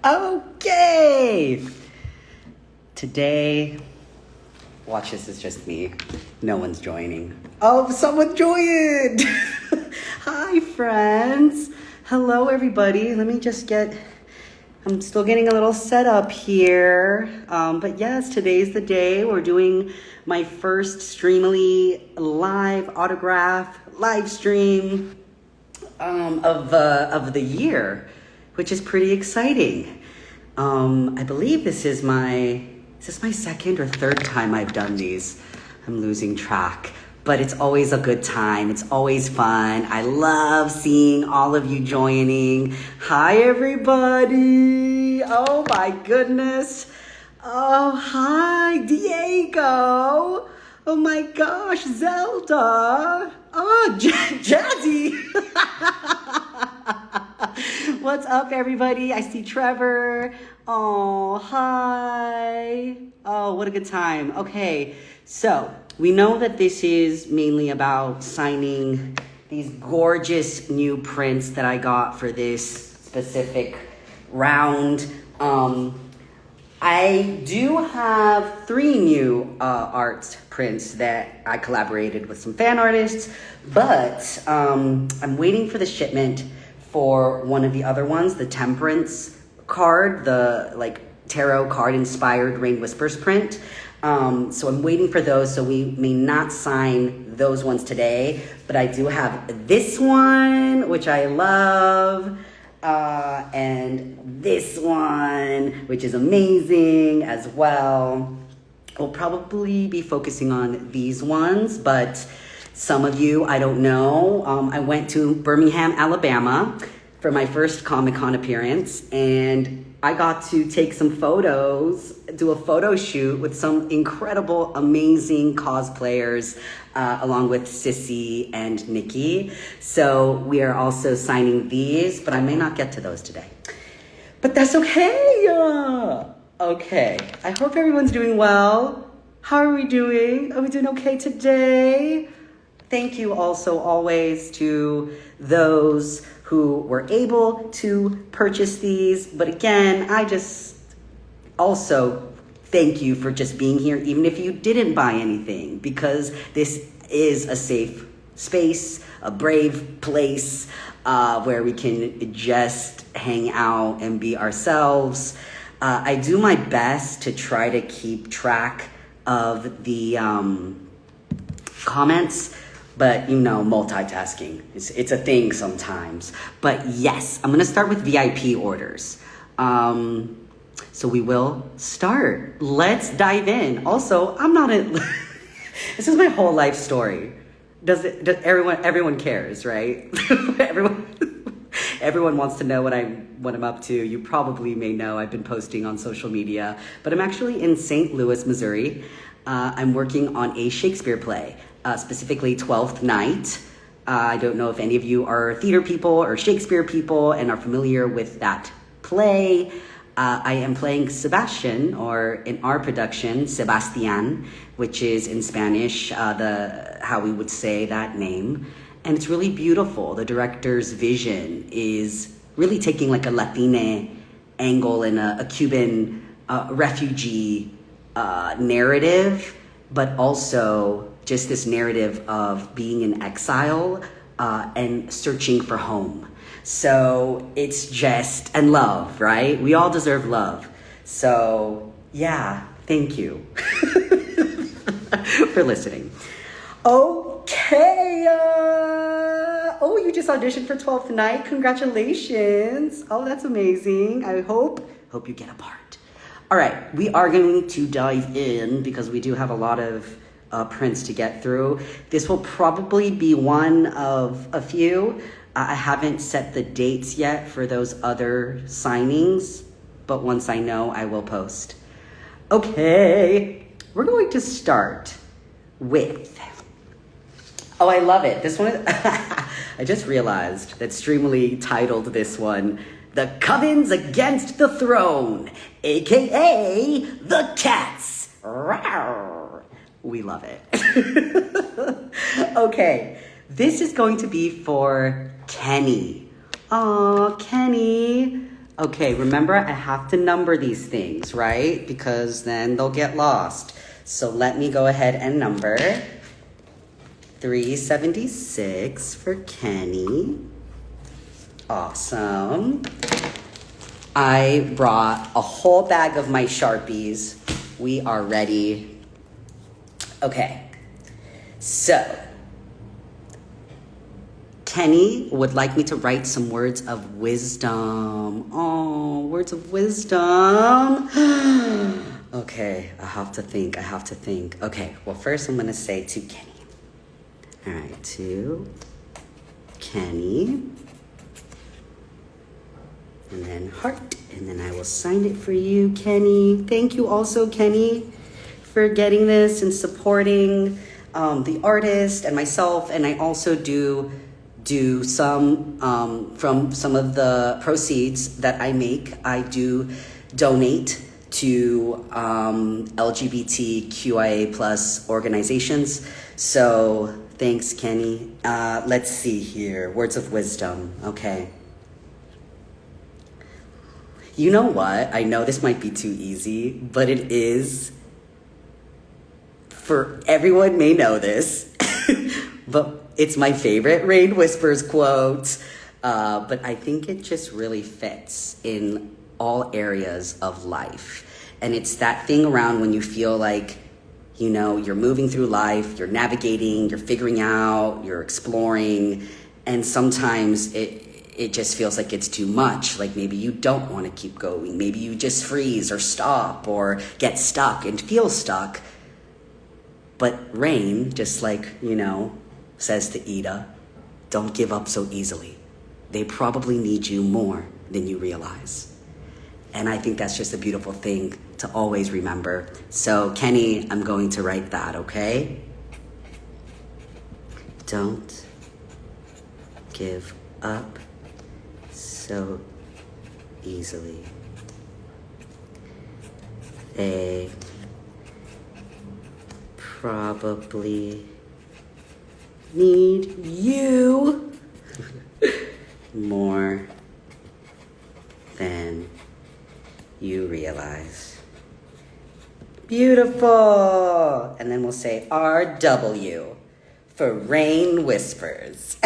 Okay. Today, watch this, is just me. No one's joining. Oh, someone joined. Hi, friends. Hello, everybody. Let me just I'm still getting a little set up here. But yes, today's the day. We're doing my first Streamily live autograph live stream of the year, which is pretty exciting. I believe is this my second or third time I've done these? I'm losing track, but it's always a good time. It's always fun. I love seeing all of you joining. Hi, everybody. Oh my goodness. Oh, hi, Diego. Oh my gosh, Zelda. Oh, Jazzy. What's up, everybody? I see Trevor. Oh, hi. Oh, what a good time. Okay, so we know that this is mainly about signing these gorgeous new prints that I got for this specific round. I do have 3 new art prints that I collaborated with some fan artists, but I'm waiting for the shipment for one of the other ones, the Temperance card, the tarot card inspired Rain Whispers print. So I'm waiting for those, so we may not sign those ones today, but I do have this one, which I love, and this one, which is amazing as well. We'll probably be focusing on these ones, but some of you, I don't know. I went to Birmingham, Alabama for my first Comic-Con appearance, and I got to take some photos, do a photo shoot with some incredible, amazing cosplayers, along with Sissy and Nikki. So we are also signing these, but I may not get to those today. But that's okay. Okay, I hope everyone's doing well. How are we doing? Are we doing okay today? Thank you also always to those who were able to purchase these. But again, I just also thank you for just being here, even if you didn't buy anything, because this is a safe space, a brave place where we can just hang out and be ourselves. I do my best to try to keep track of the comments, but multitasking, it's a thing sometimes. But yes, I'm gonna start with VIP orders. So we will start. Let's dive in. Also, I'm not this is my whole life story. Does everyone cares, right? Everyone wants to know what I'm up to. You probably may know I've been posting on social media, but I'm actually in St. Louis, Missouri. I'm working on a Shakespeare play, specifically Twelfth Night. I don't know if any of you are theater people or Shakespeare people and are familiar with that play. I am playing Sebastian, or in our production, Sebastian, which is in Spanish, how we would say that name. And it's really beautiful. The director's vision is really taking like a Latina angle and a Cuban refugee narrative, but also just this narrative of being in exile and searching for home. So it's just, and love, right? We all deserve love. So yeah, thank you for listening. Okay. Oh, you just auditioned for 12th Night. Congratulations. Oh, that's amazing. I hope you get a part. All right, we are going to dive in because we do have a lot of prints to get through. This will probably be one of a few. I haven't set the dates yet for those other signings, but once I know, I will post. Okay, we're going to start with, oh, I love it. This one, I just realized that Streamily titled this one, The Covens Against the Throne, AKA The Cats. Rawr. We love it. Okay, this is going to be for Kenny. Aw, Kenny. Okay, remember I have to number these things, right? Because then they'll get lost. So let me go ahead and number 376 for Kenny. Awesome. I brought a whole bag of my Sharpies. We are ready. Okay, so Kenny would like me to write some words of wisdom. Oh, words of wisdom. Okay, I have to think. Okay, well, first I'm going to say to Kenny. All right, to Kenny. And then heart. And then I will sign it for you, Kenny. Thank you also, Kenny, for getting this and supporting the artist and myself. And I also do some from some of the proceeds that I make. I do donate to LGBTQIA plus organizations. So thanks, Kenny. Let's see here. Words of wisdom. Okay. You know what? I know this might be too easy, but it is. For everyone may know this, but it's my favorite Rain Whispers quote. But I think it just really fits in all areas of life. And it's that thing around when you feel like, you know, you're moving through life, you're navigating, you're figuring out, you're exploring, and sometimes it just feels like it's too much. Like maybe you don't want to keep going. Maybe you just freeze or stop or get stuck and feel stuck. But Rain, just like, you know, says to Ida, don't give up so easily. They probably need you more than you realize. And I think that's just a beautiful thing to always remember. So Kenny, I'm going to write that, okay? Don't give up so easily. They probably need you more than you realize. Beautiful. And then we'll say RW for Rain Whispers.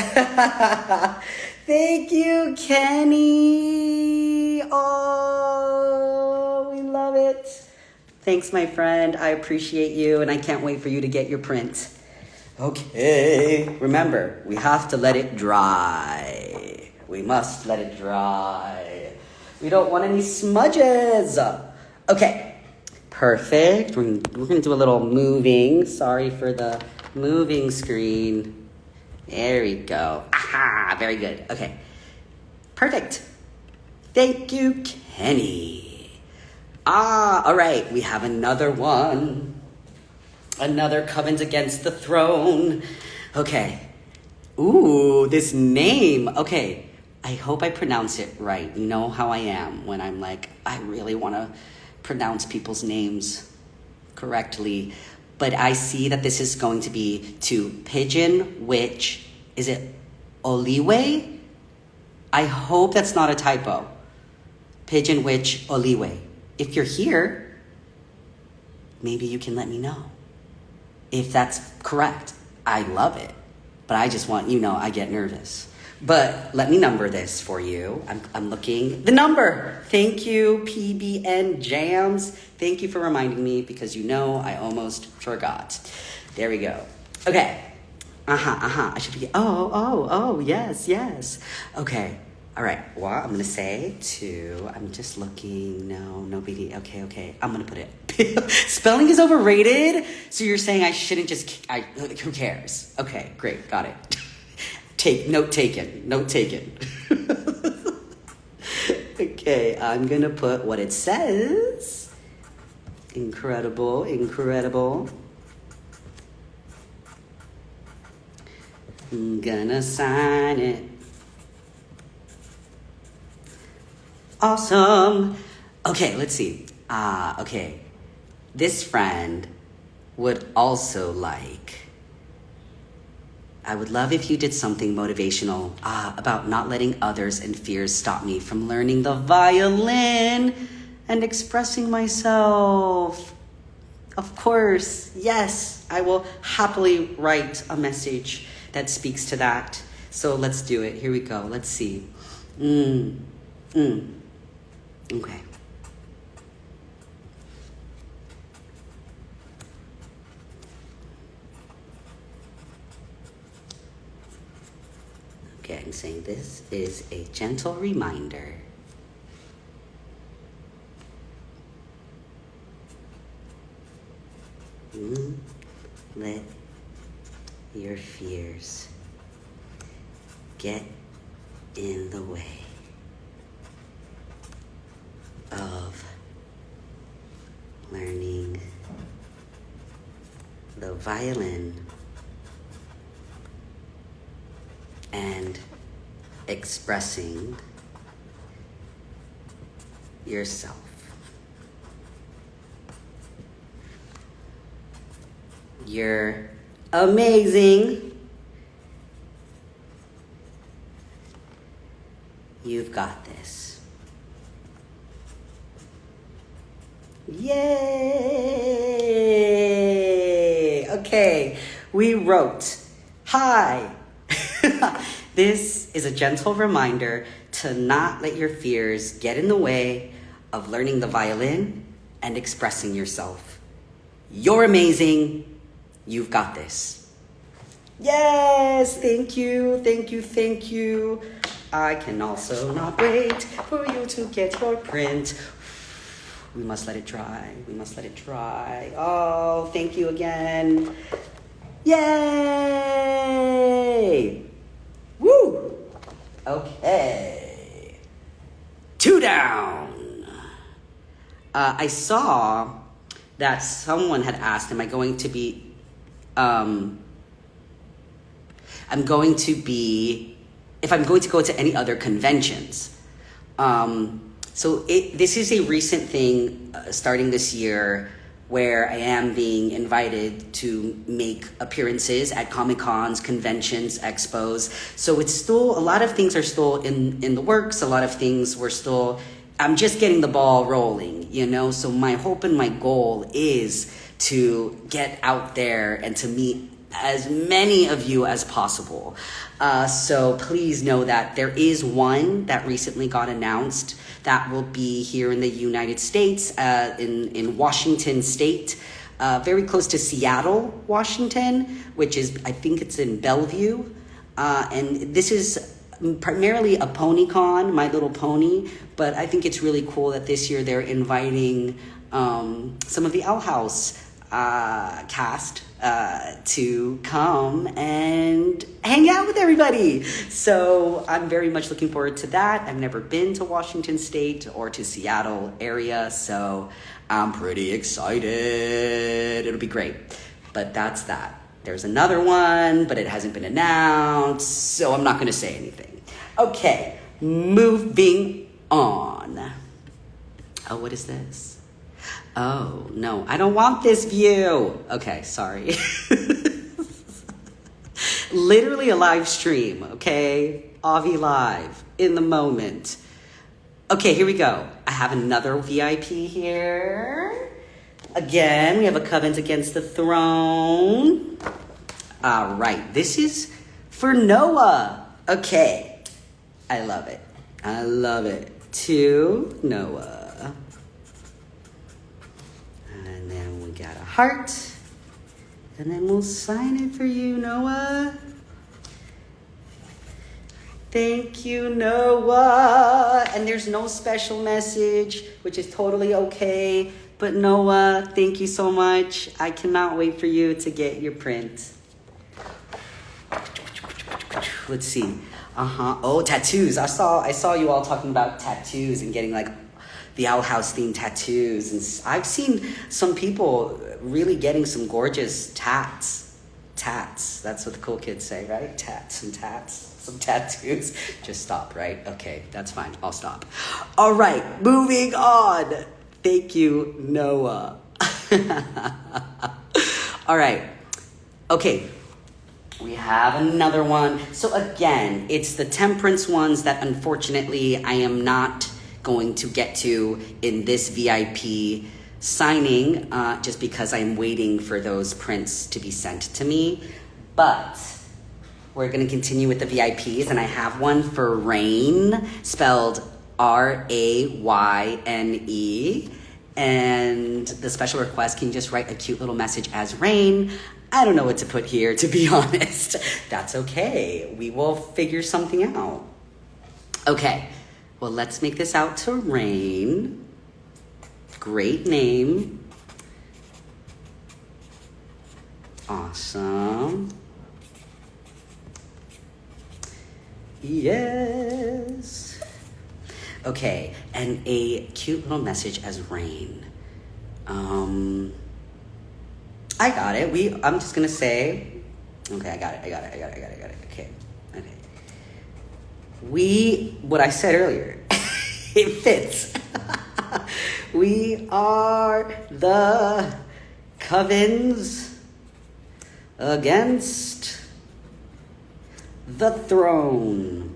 Thank you, Kenny. Oh, we love it. Thanks, my friend. I appreciate you, and I can't wait for you to get your print. Okay. Remember, we have to let it dry. We must let it dry. We don't want any smudges. Okay. Perfect. We're going to do a little moving. Sorry for the moving screen. There we go. Aha, very good. Okay. Perfect. Thank you, Kenny. All right. We have another one. Another Covens Against the Throne. Okay. Ooh, this name. Okay. I hope I pronounce it right. You know how I am when I'm like, I really want to pronounce people's names correctly. But I see that this is going to be to Pigeon Witch. Is it Oliwe? I hope that's not a typo. Pigeon Witch Oliwe. If you're here, maybe you can let me know if that's correct. I love it. But I just want, you know, I get nervous. But let me number this for you. I'm looking. The number. Thank you, PBN Jams. Thank you for reminding me because you know I almost forgot. There we go. Okay. I should be. Oh, yes. Okay. All right. Well, I'm going to say to, I'm just looking. No biggie. Okay. I'm going to put it. Spelling is overrated. So you're saying I shouldn't just, who cares? Okay, great. Got it. Note taken. Okay, I'm gonna put what it says. Incredible. I'm gonna sign it. Awesome. Okay, let's see. Okay. This friend would also like I would love if you did something motivational about not letting others and fears stop me from learning the violin and expressing myself. Of course, yes, I will happily write a message that speaks to that. So let's do it. Here we go. Let's see. Okay. Okay, I'm saying this is a gentle reminder. Let your fears get in the way of learning the violin and expressing yourself. You're amazing. You've got this. Yay! Okay, we wrote, hi. This is a gentle reminder to not let your fears get in the way of learning the violin and expressing yourself. You're amazing. You've got this. Yes, thank you, thank you, thank you. I can also not wait for you to get your print. We must let it dry. We must let it dry. Oh, thank you again. Yay! Woo! Okay. 2 down. I saw that someone had asked, am I going to be, if I'm going to go to any other conventions. This is a recent thing starting this year where I am being invited to make appearances at Comic-Cons, conventions, expos. So it's still, a lot of things are still in the works. A lot of things I'm just getting the ball rolling, you know? So my hope and my goal is to get out there and to meet as many of you as possible. So please know that there is one that recently got announced that will be here in the United States, in Washington State, very close to Seattle, Washington, which is, I think it's in Bellevue. And this is primarily a pony con, My Little Pony, but I think it's really cool that this year they're inviting some of the Owl House cast to come and hang out with everybody. So I'm very much looking forward to that. I've never been to Washington State or to Seattle area, so I'm pretty excited. It'll be great. But that's that. There's another one, but it hasn't been announced, so I'm not going to say anything. Okay, moving on. Oh, what is this? Oh, no, I don't want this view. Okay, sorry. Literally a live stream, okay? Avi Live, in the moment. Okay, here we go. I have another VIP here. Again, we have a Covenant Against the Throne. All right, this is for Noah. Okay, I love it. I love it. To Noah. And then we got a heart. And then we'll sign it for you, Noah. Thank you, Noah. And there's no special message, which is totally okay. But Noah, thank you so much. I cannot wait for you to get your print. Let's see. Oh, tattoos. I saw you all talking about tattoos and getting like the Owl House themed tattoos. And I've seen some people really getting some gorgeous tats. Tats. That's what the cool kids say, right? Tats and tats. Some tattoos. Just stop, right? Okay, that's fine. I'll stop. All right, moving on. Thank you, Noah. All right. Okay. We have another one. So again, it's the temperance ones that unfortunately I am not going to get to in this VIP signing, just because I'm waiting for those prints to be sent to me. But we're gonna continue with the VIPs, and I have one for Rain, spelled Rayne. And the special request can just write a cute little message as Rain. I don't know what to put here, to be honest. That's okay. We will figure something out. Okay, well, let's make this out to Rain. Great name. Awesome. Yes. Okay, and a cute little message as Rain. I got it. I'm just gonna say, okay, I got it. Okay. What I said earlier, it fits. We are the Covens against the Throne,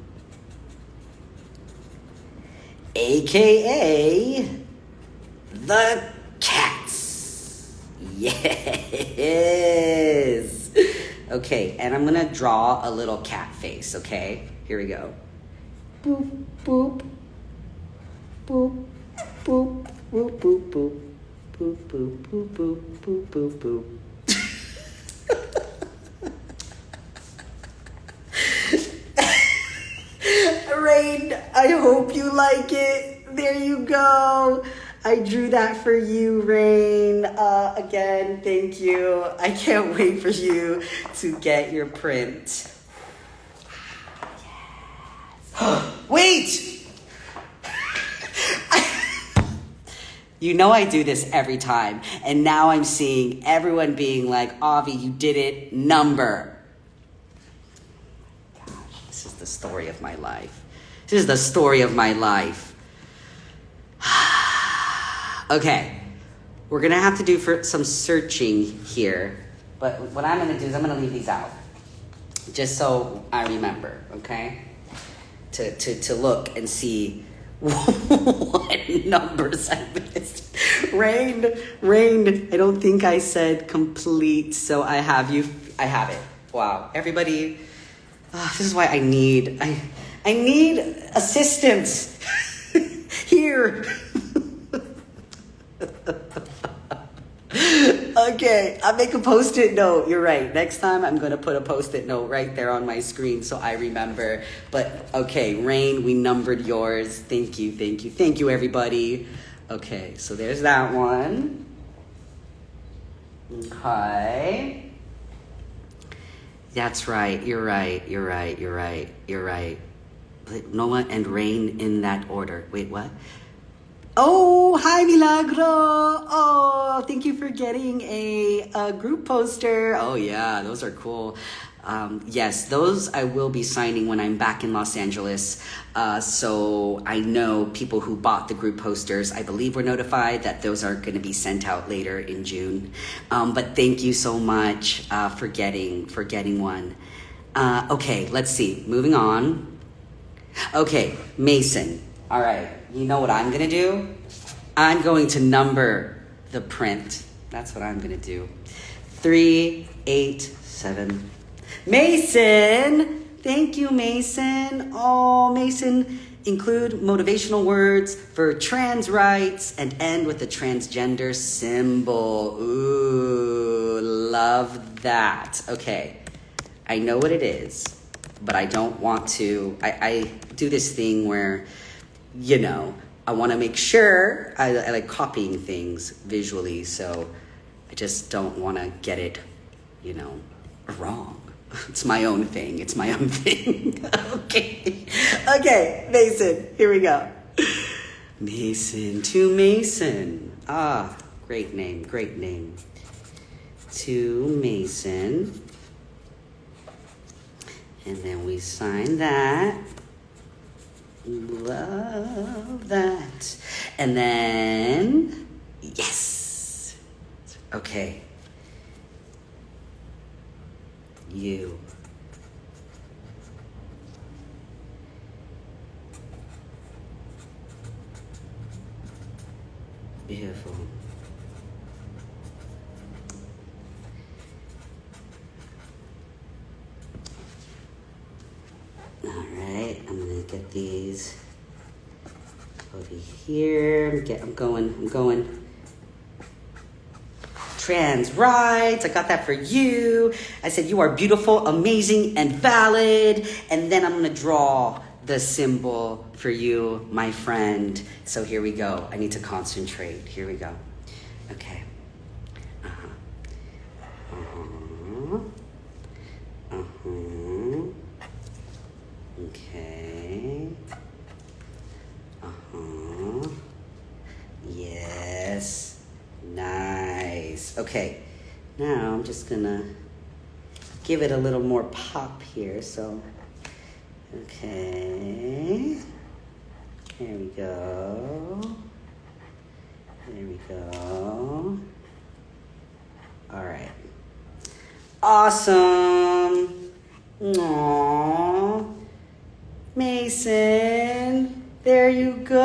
AKA the Cats. Yes. Okay, and I'm gonna draw a little cat face, okay? Here we go. Boop, boop. Boop, boop, boop, boop, boop. Boop, boop, boop, boop, boop, boop, boop. Rain, I hope you like it. There you go. I drew that for you, Rain. Again, thank you. I can't wait for you to get your print. Yes. Wait! You know I do this every time, and now I'm seeing everyone being like, Avi, you did it, number. Gosh, this is the story of my life. This is the story of my life. Okay, we're gonna have to do for some searching here, but what I'm gonna do is I'm gonna leave these out, just so I remember, okay? To look and see what numbers I missed. Rain, I don't think I said complete, so I have it. Wow, everybody, this is why I need assistance here. Okay, I'll make a Post-it note. You're right. Next time I'm going to put a Post-it note right there on my screen so I remember. But okay, Rain, we numbered yours. Thank you, everybody. Okay, so there's that one. Okay. That's right. You're right. Noah and Rain in that order. Wait, what? Oh, hi, Milagro. Oh, thank you for getting a group poster. Oh, yeah, those are cool. Yes, those I will be signing when I'm back in Los Angeles. So I know people who bought the group posters, I believe were notified that those are going to be sent out later in June. But thank you so much for getting one. Okay, let's see. Moving on. Okay, Mason. All right, you know what I'm gonna do? I'm going to number the print. That's what I'm gonna do. 3, 8, 7. Mason! Thank you, Mason. Oh, Mason, include motivational words for trans rights and end with the transgender symbol. Ooh, love that. Okay, I know what it is, but I don't want to. I do this thing where, you know, I want to make sure I like copying things visually, so I just don't want to get it, you know, wrong. It's my own thing. Okay, Mason, here we go. Mason to Mason. Ah, great name. To Mason. And then we sign that. Love that. And then, yes. Okay. You. Beautiful. All right, I'm gonna get these over here. I'm going. Trans rights, I got that for you. I said you are beautiful, amazing, and valid. And then I'm gonna draw the symbol for you, my friend. So here we go. I need to concentrate. Here we go. Okay. Okay. Yes. Nice. Okay. Now I'm just gonna give it a little more pop here. So, okay. There we go. There we go. All right. Awesome. Aww. Mason, there you go.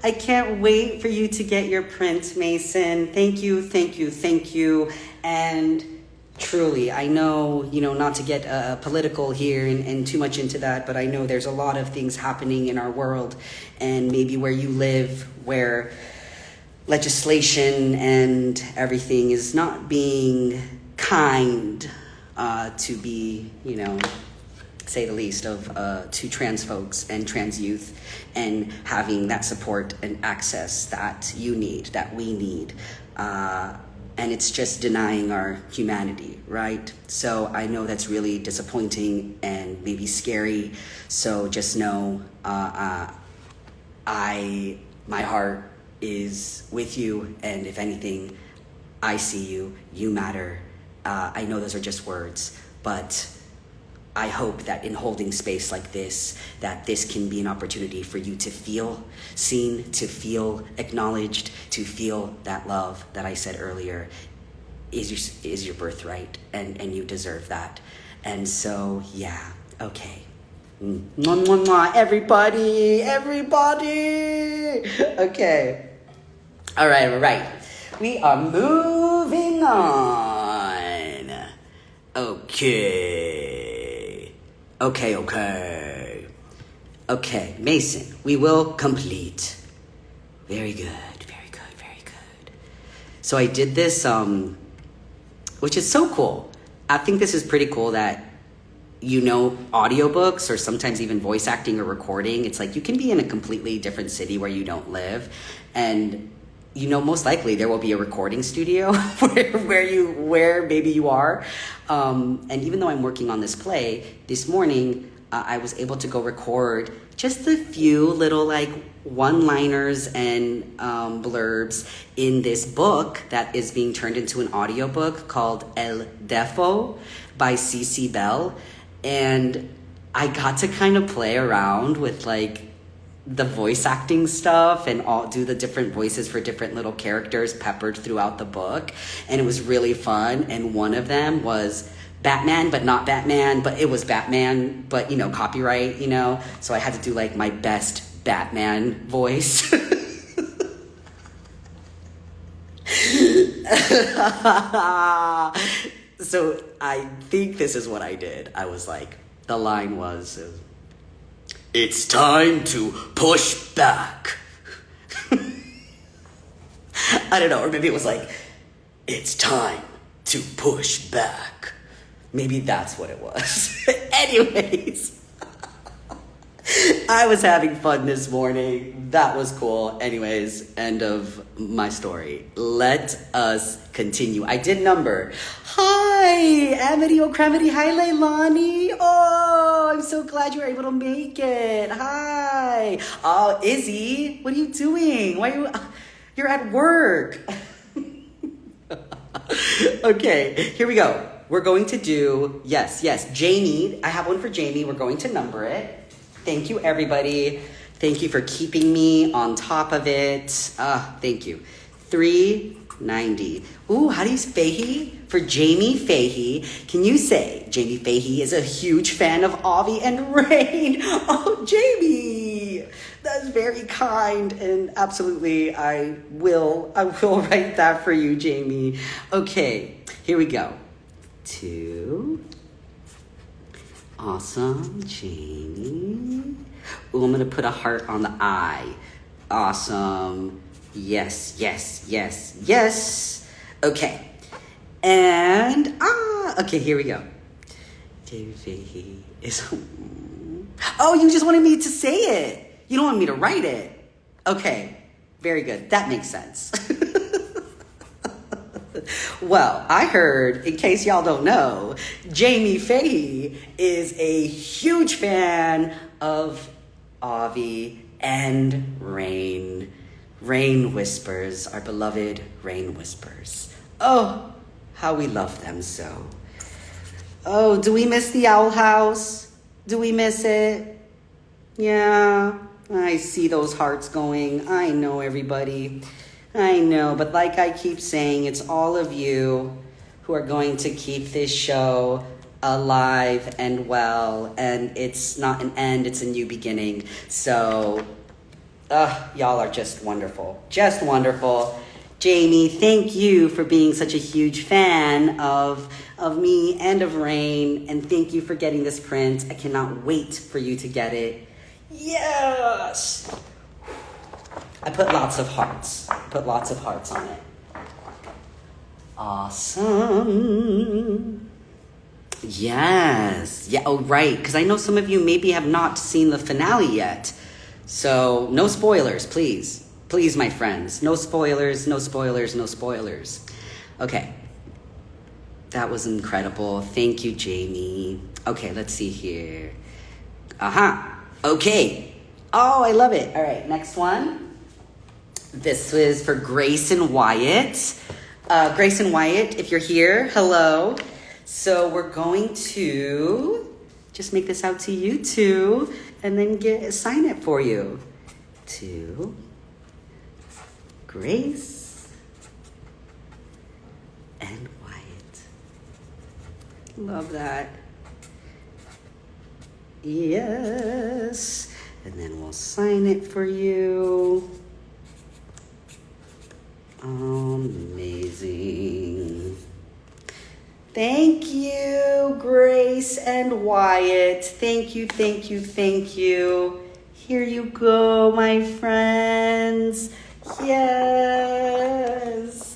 I can't wait for you to get your print, Mason. Thank you, thank you, thank you. And truly, I know, not to get political here and too much into that, but I know there's a lot of things happening in our world and maybe where you live, where legislation and everything is not being kind to be, say the least, to trans folks and trans youth, and having that support and access that you need, that we need. And it's just denying our humanity, right? So I know that's really disappointing and maybe scary. So just know my heart is with you, and if anything, I see you, you matter. I know those are just words, but I hope that in holding space like this, that this can be an opportunity for you to feel seen, to feel acknowledged, to feel that love that I said earlier is your birthright, and you deserve that. And so, yeah, okay. Mwah, mwah, mwah. Everybody. Okay. All right. We are moving on. Okay, Mason, we will complete. Very good. So I did this, which is so cool. I think this is pretty cool that, audiobooks or sometimes even voice acting or recording. It's like you can be in a completely different city where you don't live, and most likely there will be a recording studio where maybe you are. And even though I'm working on this play, this morning I was able to go record just a few little one-liners and blurbs in this book that is being turned into an audiobook called El Defo by CC Bell. And I got to kind of play around with the voice acting stuff and do the different voices for different little characters peppered throughout the book. And it was really fun. And one of them was Batman, but not Batman, but it was Batman, but, copyright, So I had to do my best Batman voice. So I think this is what I did. I was the line was, "It's time to push back." I don't know, or maybe it was "It's time to push back." Maybe that's what it was. Anyways, I was having fun this morning. That was cool. Anyways, end of my story. Let us continue. I did number. Hi, Amity O'Cramity. Hi, Leilani. Oh, I'm so glad you were able to make it. Hi. Oh, Izzy, what are you doing? You're at work. Okay, here we go. We're going to do, yes, Jamie. I have one for Jamie. We're going to number it. Thank you, everybody. Thank you for keeping me on top of it. Thank you. 390. Ooh, how do you say Fahey? For Jamie Fahey, can you say Jamie Fahey is a huge fan of Avi and Rain? Oh, Jamie, that's very kind, and absolutely, I will write that for you, Jamie. Okay, here we go. 2. Awesome, Jamie. Ooh, I'm gonna put a heart on the eye. Awesome. Yes, yes, yes, yes. Okay. And, okay, here we go. David is... Oh, you just wanted me to say it. You don't want me to write it. Okay, very good. That makes sense. Well, I heard, in case y'all don't know, Jamie Fahey is a huge fan of Avi and Rain. Rain Whispers, our beloved Rain Whispers. Oh, how we love them so. Oh, do we miss the Owl House? Do we miss it? Yeah, I see those hearts going. I know, everybody. I know, but like I keep saying, it's all of you who are going to keep this show alive and well, and it's not an end, it's a new beginning. So, y'all are just wonderful. Just wonderful. Jamie, thank you for being such a huge fan of me and of Rain, and thank you for getting this print. I cannot wait for you to get it. Yes! I put lots of hearts. Put lots of hearts on it. Awesome. Yes. Yeah, oh, right. Because I know some of you maybe have not seen the finale yet. So, no spoilers, please. Please, my friends. No spoilers, no spoilers, no spoilers. Okay. That was incredible. Thank you, Jamie. Okay, let's see here. Okay. Oh, I love it. All right, next one. This is for Grace and Wyatt. Grace and Wyatt, if you're here, hello. So we're going to just make this out to you two and then sign it for you. To Grace and Wyatt. Love that. Yes. And then we'll sign it for you. Amazing. Thank you, Grace and Wyatt. Thank you, thank you, thank you. Here you go, my friends. Yes.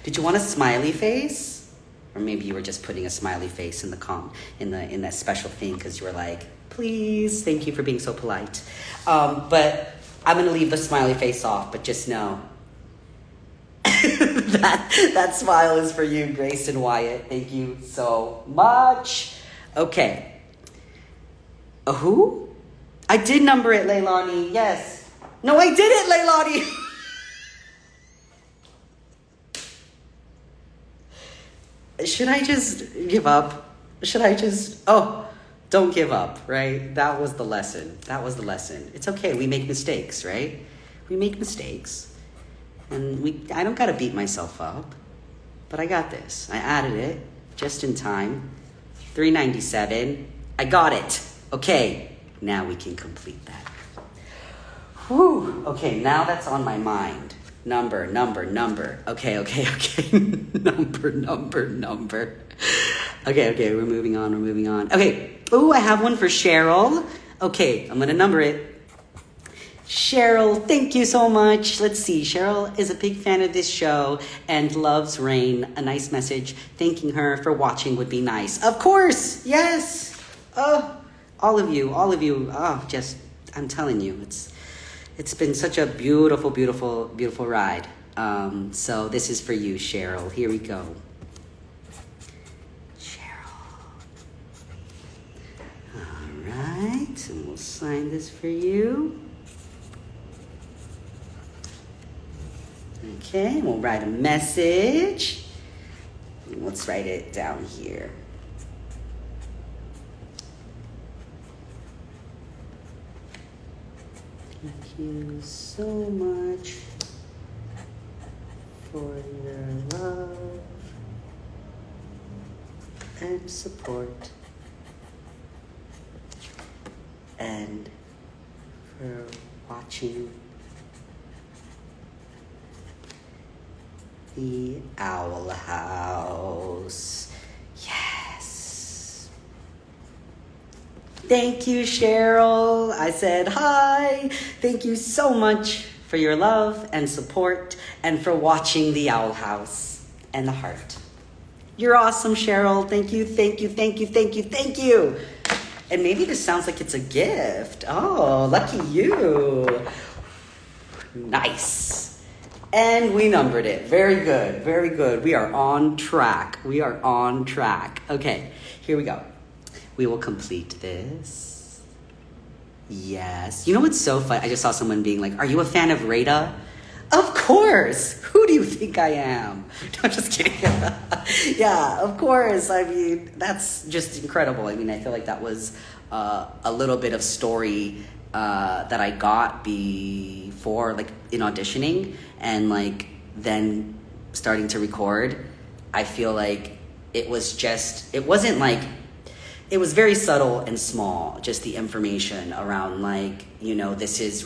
Did you want a smiley face? Or maybe you were just putting a smiley face in the in that special thing because you were like, please, thank you for being so polite. But I'm gonna leave the smiley face off, but just know that smile is for you, Grace and Wyatt. Thank you so much. Okay. Who? I did number it, Leilani. Yes. No, I didn't, Leilani. Should I just give up? Don't give up, right? That was the lesson. It's okay. We make mistakes, right? We make mistakes. And I don't gotta beat myself up, but I got this. I added it just in time. 397. I got it. Okay, now we can complete that. Whew. Okay, now that's on my mind. Number. Okay. Number. Okay, we're moving on. Okay. Ooh, I have one for Cheryl. Okay, I'm gonna number it. Cheryl, thank you so much. Let's see. Cheryl is a big fan of this show and loves Rain. A nice message thanking her for watching would be nice. Of course. Yes. Oh, all of you. Oh, I'm telling you, it's been such a beautiful ride. So this is for you, Cheryl. Here we go. Cheryl. All right. And we'll sign this for you. Okay, we'll write a message. Let's write it down here. Thank you so much for your love and support and for watching the Owl House. Yes. Thank you, Cheryl. I said hi. Thank you so much for your love and support and for watching the Owl House and the heart. You're awesome, Cheryl. Thank you, thank you, thank you, thank you, thank you. And maybe this sounds like it's a gift. Oh, lucky you. Nice. And we numbered it. Very good, very good. We are on track. We are on track. Okay, here we go. We will complete this. Yes. You know what's so fun? I just saw someone being like, are you a fan of Rada? Of course. Who do you think I am? I'm just kidding. Yeah, of course. I mean, that's just incredible. I mean, I feel like that was a little bit of story that I got before, like in auditioning and like then starting to record. I feel like it was very subtle and small, just the information around like, you know,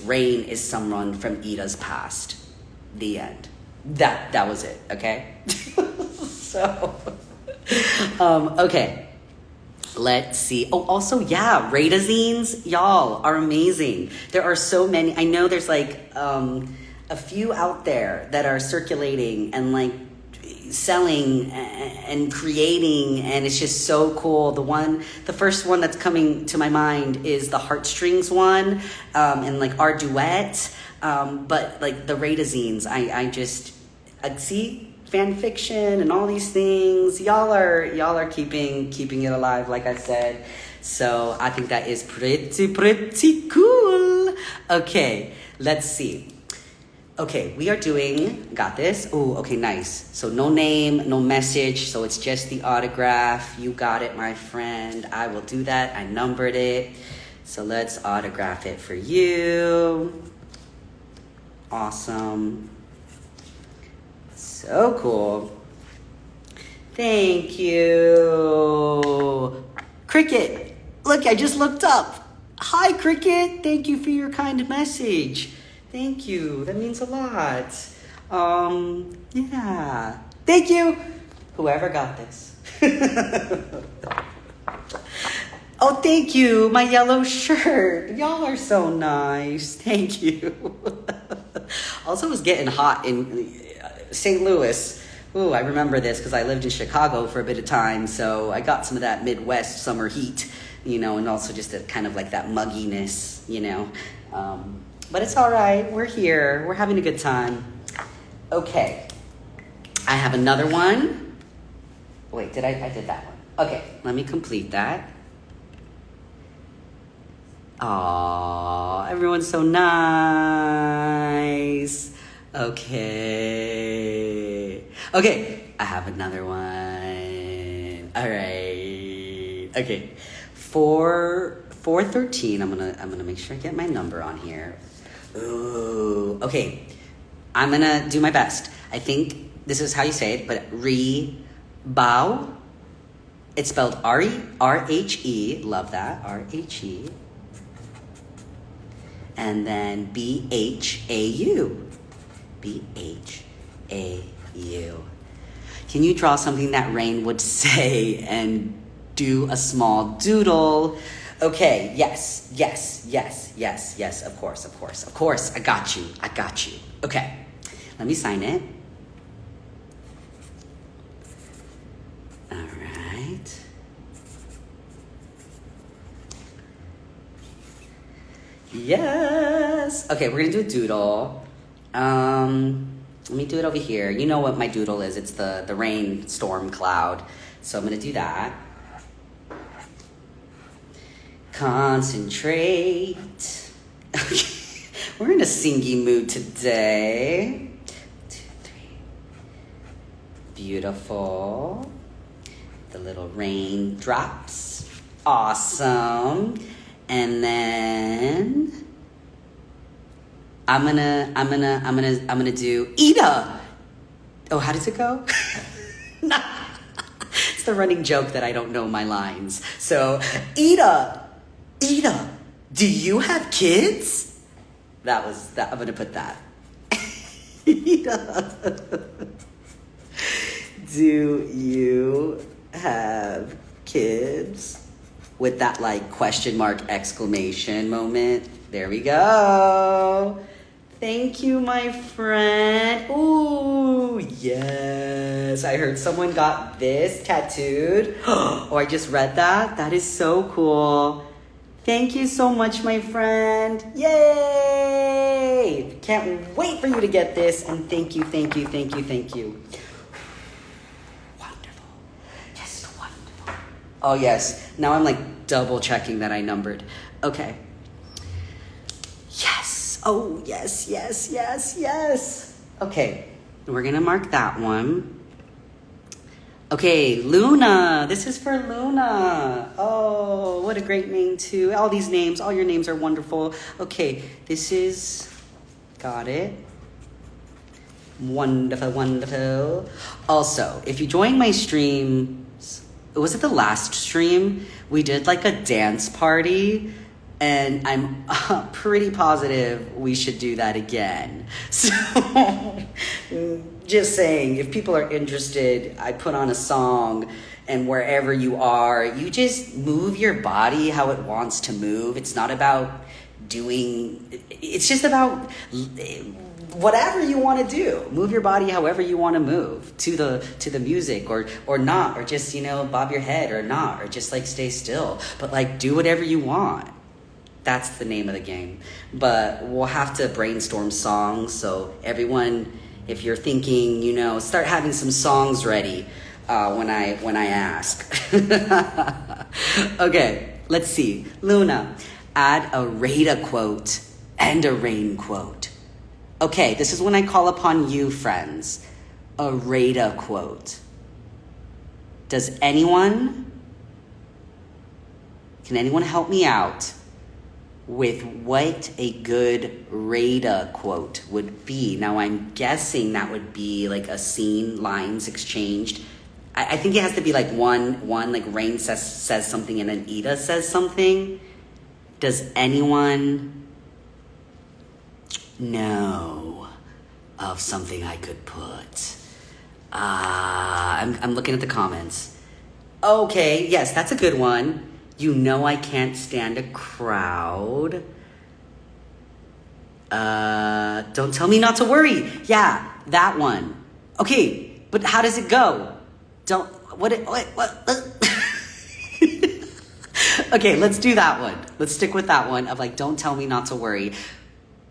Rain is someone from Ida's past. The end. That was it, okay? So, okay. Let's see. Oh, also, yeah, Rada zines, y'all, are amazing. There are so many. I know there's like a few out there that are circulating and like selling and creating, and it's just so cool. The first one that's coming to my mind is the Heartstrings one, and like our duet. But like the Rada zines, I see fan fiction and all these things. Y'all are keeping it alive, like I said. So I think that is pretty cool. Okay, let's see. Okay, we are got this. Oh, okay, nice. So no name, no message. So it's just the autograph. You got it, my friend. I will do that. I numbered it. So let's autograph it for you. Awesome. So cool. Thank you. Cricket, look, I just looked up. Hi, Cricket. Thank you for your kind message. Thank you. That means a lot. Yeah. Thank you. Whoever got this. Oh, thank you. My yellow shirt. Y'all are so nice. Thank you. Also, it was getting hot in St. Louis. Ooh, I remember this because I lived in Chicago for a bit of time. So I got some of that Midwest summer heat, you know, and also just a kind of like that mugginess, you know. But it's all right. We're here. We're having a good time. Okay. I have another one. Wait, I did that one. Okay, let me complete that. Aw, everyone's so nice. Okay. Okay, I have another one. All right. Okay. 413. I'm gonna make sure I get my number on here. Ooh. Okay. I'm gonna do my best. I think this is how you say it, but Bao. It's spelled R-H-E. Love that. R-H-E. And then B-H-A-U. B-H-A-U. Can you draw something that Rain would say and do a small doodle? Okay, yes. Of course. I got you. Okay, let me sign it. All right. Yes. Okay, we're gonna do a doodle. Let me do it over here. You know what my doodle is. It's the rain storm cloud. So I'm gonna do that. Concentrate. We're in a singy mood today. 2, 3. Beautiful. The little rain drops. Awesome. And then I'm gonna do Ida. Oh, how does it go? It's the running joke that I don't know my lines. So, Ida, do you have kids? I'm gonna put that. Do you have kids? With that like question mark exclamation moment. There we go. Thank you, my friend. Ooh, yes. I heard someone got this tattooed. Oh, I just read that. That is so cool. Thank you so much, my friend. Yay! Can't wait for you to get this. And thank you. Wonderful. Just wonderful. Oh, yes. Now I'm like double checking that I numbered. Okay. Yes. Oh, yes. Okay. We're going to mark that one. Okay, Luna. This is for Luna. Oh, what a great name, too. All these names, all your names are wonderful. Okay, this is... Got it. Wonderful. Also, if you join my streams... Was it the last stream? We did like a dance party. And I'm pretty positive we should do that again. So... Just saying, if people are interested, I put on a song, and wherever you are, you just move your body how it wants to move. It's not about it's just about whatever you want to do. Move your body however you want to move to the music or not, or just, bob your head or not, or just like stay still. But like do whatever you want. That's the name of the game. But we'll have to brainstorm songs, so everyone... If you're thinking, start having some songs ready when I ask. Okay, let's see. Luna, add a Rada quote and a Rain quote. Okay, this is when I call upon you, friends. A Rada quote. Can anyone help me out with what a good Rada quote would be? Now, I'm guessing that would be like a scene, lines exchanged. I think it has to be like one like Rain says something and then Ida says something. Does anyone know of something I could put? I'm looking at the comments. Okay, yes, that's a good one. I can't stand a crowd. Don't tell me not to worry. Yeah, that one. Okay, but how does it go? Okay, let's do that one. Let's stick with that one of like, don't tell me not to worry.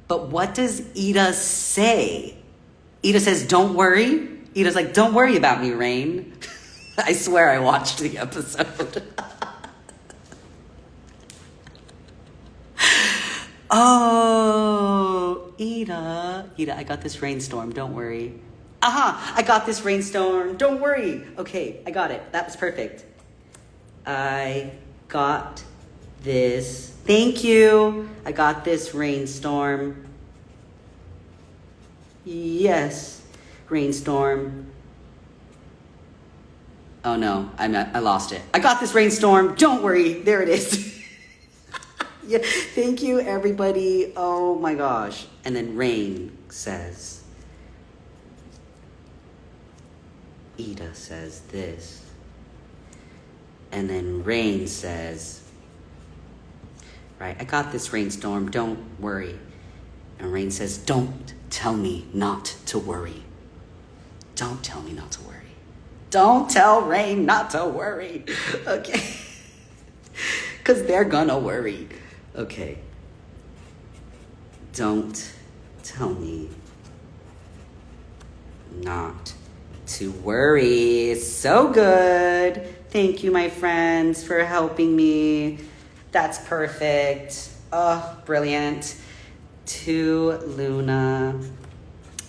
But what does Ida say? Ida says, don't worry. Ida's like, don't worry about me, Rain. I swear I watched the episode. Oh, Ida, I got this rainstorm, don't worry. I got this rainstorm, don't worry. Okay, I got it. That was perfect. I got this. Thank you. I got this rainstorm. Yes, rainstorm. Oh no, I lost it. I got this rainstorm, don't worry. There it is. Yeah, thank you, everybody. Oh my gosh. And then Rain says, Ida says this. And then Rain says, right, I got this rainstorm, don't worry. And Rain says, don't tell me not to worry. Don't tell me not to worry. Don't tell Rain not to worry. Okay. Because they're gonna worry. Okay. Don't tell me not to worry. So good. Thank you, my friends, for helping me. That's perfect. Oh, brilliant. To Luna.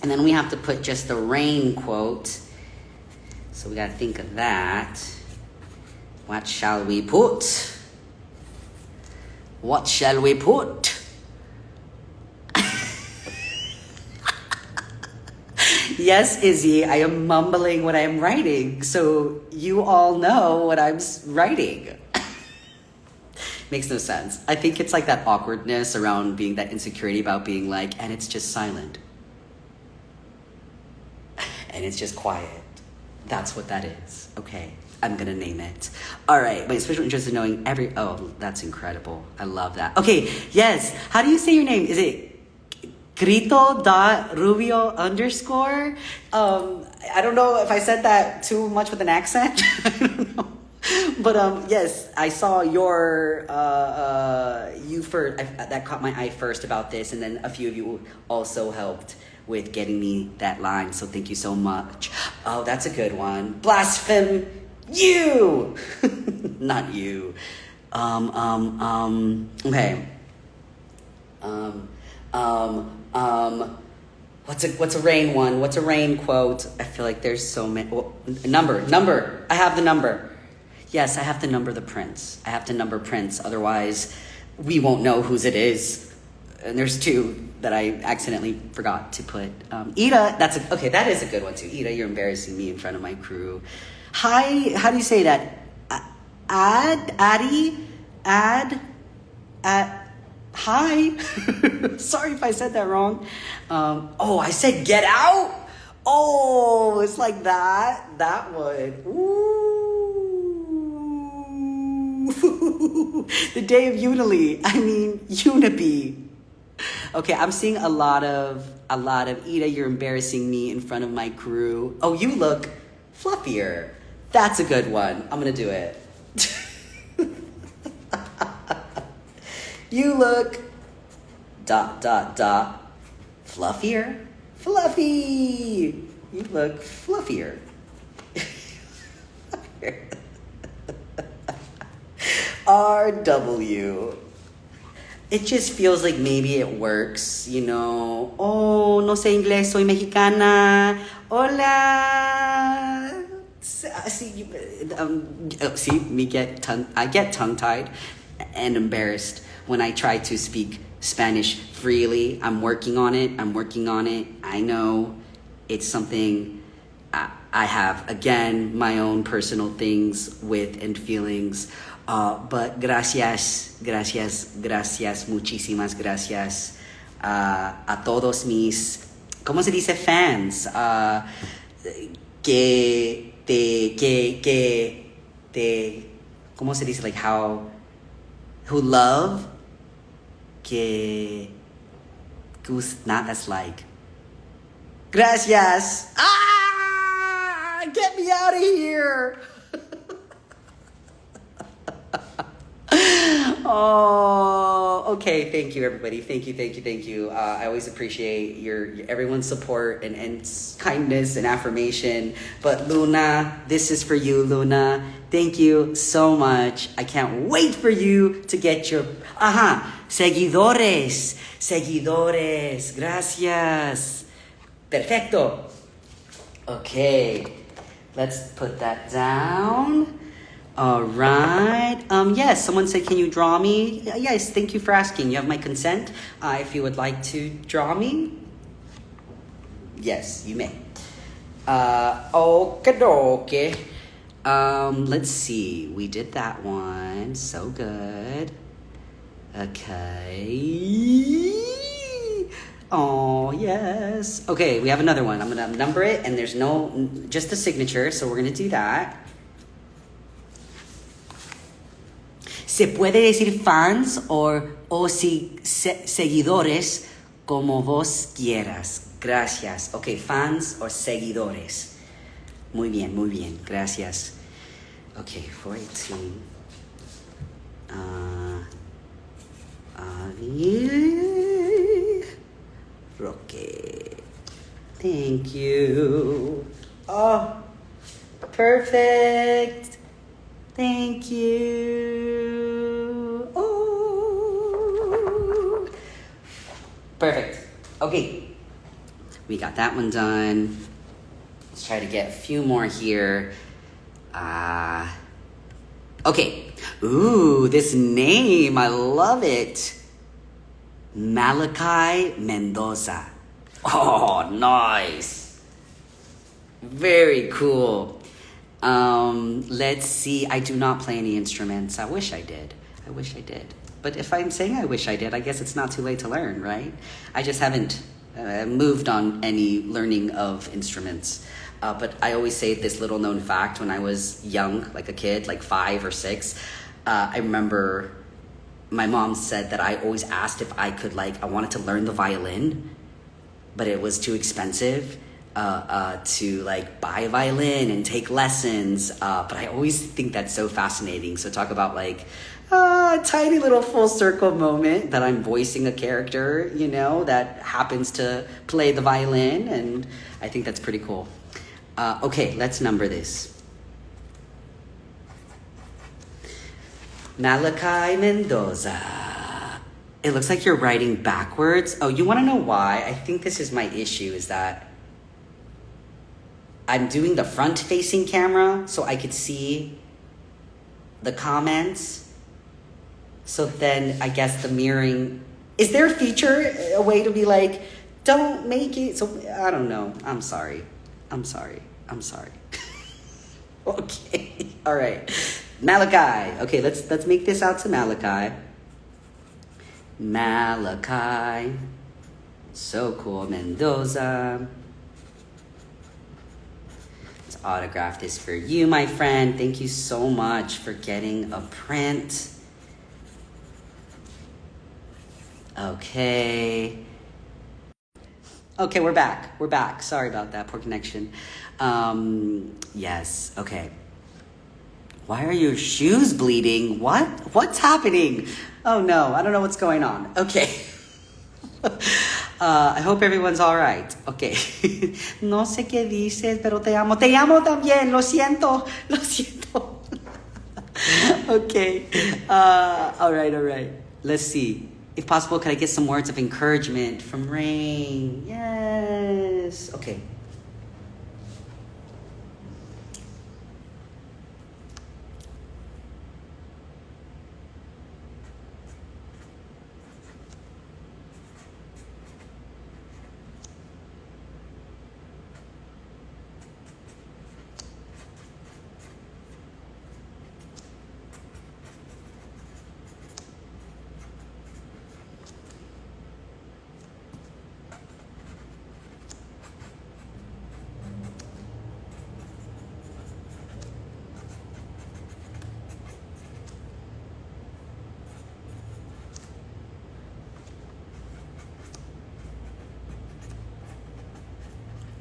And then we have to put just the Rain quote. So we gotta think of that. What shall we put? What shall we put? Yes, Izzy, I am mumbling what I am writing, so you all know what I'm writing. Makes no sense. I think it's like that awkwardness around being that insecurity about being like, and it's just silent. And it's just quiet. That's what that is. Okay, I'm gonna name it. All right, my special interest in knowing oh, that's incredible. I love that. Okay, yes. How do you say your name? Is it Grito.Rubio _? I don't know if I said that too much with an accent. I don't know. But yes, I saw your you first. That caught my eye first about this, and then a few of you also helped with getting me that line. So thank you so much. Oh, that's a good one. Blaspheme you, not you. Okay. What's a rain one? What's a rain quote? I feel like there's so many. Number. I have the number. Yes, I have to number the prince. I have to number Prince. Otherwise, we won't know whose it is. And there's two that I accidentally forgot to put. Ida, that is a good one too. Ida, you're embarrassing me in front of my crew. Hi, how do you say that? Hi. Sorry if I said that wrong. I said get out? Oh, it's like that. That one. Ooh. The day of Unibi. Okay, I'm seeing a lot of Ida, you're embarrassing me in front of my crew. Oh, you look fluffier. That's a good one. I'm gonna do it. You look ... fluffier. Fluffy. You look fluffier. RW. It just feels like maybe it works, you know. Oh, no sé inglés, soy mexicana. Hola. See, I get tongue-tied and embarrassed when I try to speak Spanish freely. I'm working on it. I know it's something I have, again, my own personal things with and feelings. But gracias, muchísimas gracias a todos mis, ¿cómo se dice fans? ¿Cómo se dice, like who love, not as like. Gracias. Get me out of here. Oh, okay. Thank you, everybody. Thank you. I always appreciate everyone's support and kindness and affirmation. But Luna, this is for you, Luna. Thank you so much. I can't wait for you to get your seguidores. Gracias. Perfecto. Okay, let's put that down. All right. Yes, someone said, can you draw me? Yes, thank you for asking. You have my consent. If you would like to draw me, yes, you may. Okay. Let's see. We did that one. So good. Okay. Oh, yes. Okay, we have another one. I'm going to number it, and there's just a signature, so we're going to do that. Se puede decir fans o seguidores, como vos quieras. Gracias. Okay, fans or seguidores. Muy bien. Gracias. Okay, 418. Roque. Thank you. Oh, perfect. Thank you. Oh. Perfect. Okay. We got that one done. Let's try to get a few more here. Okay. Ooh, this name. I love it. Malachi Mendoza. Oh, nice. Very cool. Let's see. I do not play any instruments. I wish I did. I wish I did. But if I'm saying I wish I did, I guess it's not too late to learn, right? I just haven't moved on any learning of instruments. But I always say this little known fact when I was young, like a kid, like 5 or 6. I remember my mom said that I always asked if I could, I wanted to learn the violin, but it was too expensive to buy a violin and take lessons. But I always think that's so fascinating. So talk about a tiny little full circle moment that I'm voicing a character, that happens to play the violin. And I think that's pretty cool. Okay, let's number this. Malachi Mendoza. It looks like you're writing backwards. Oh, you want to know why? I think this is my issue, is that I'm doing the front-facing camera so I could see the comments. So then I guess the mirroring... Is there a feature, a way to be don't make it... So I don't know. I'm sorry. Okay. All right. Malachi. Okay, let's make this out to Malachi. Malachi. So cool. Mendoza. Let's autograph this for you, my friend. Thank you so much for getting a print. Okay. Okay, we're back. Sorry about that, poor connection. Yes, okay. Why are your shoes bleeding? What's happening? Oh no, I don't know what's going on. Okay. I hope everyone's all right. Okay. No sé qué dices, pero te amo. Te amo también. Lo siento. Okay. All right. Let's see. If possible, could I get some words of encouragement from Rain? Yes. Okay.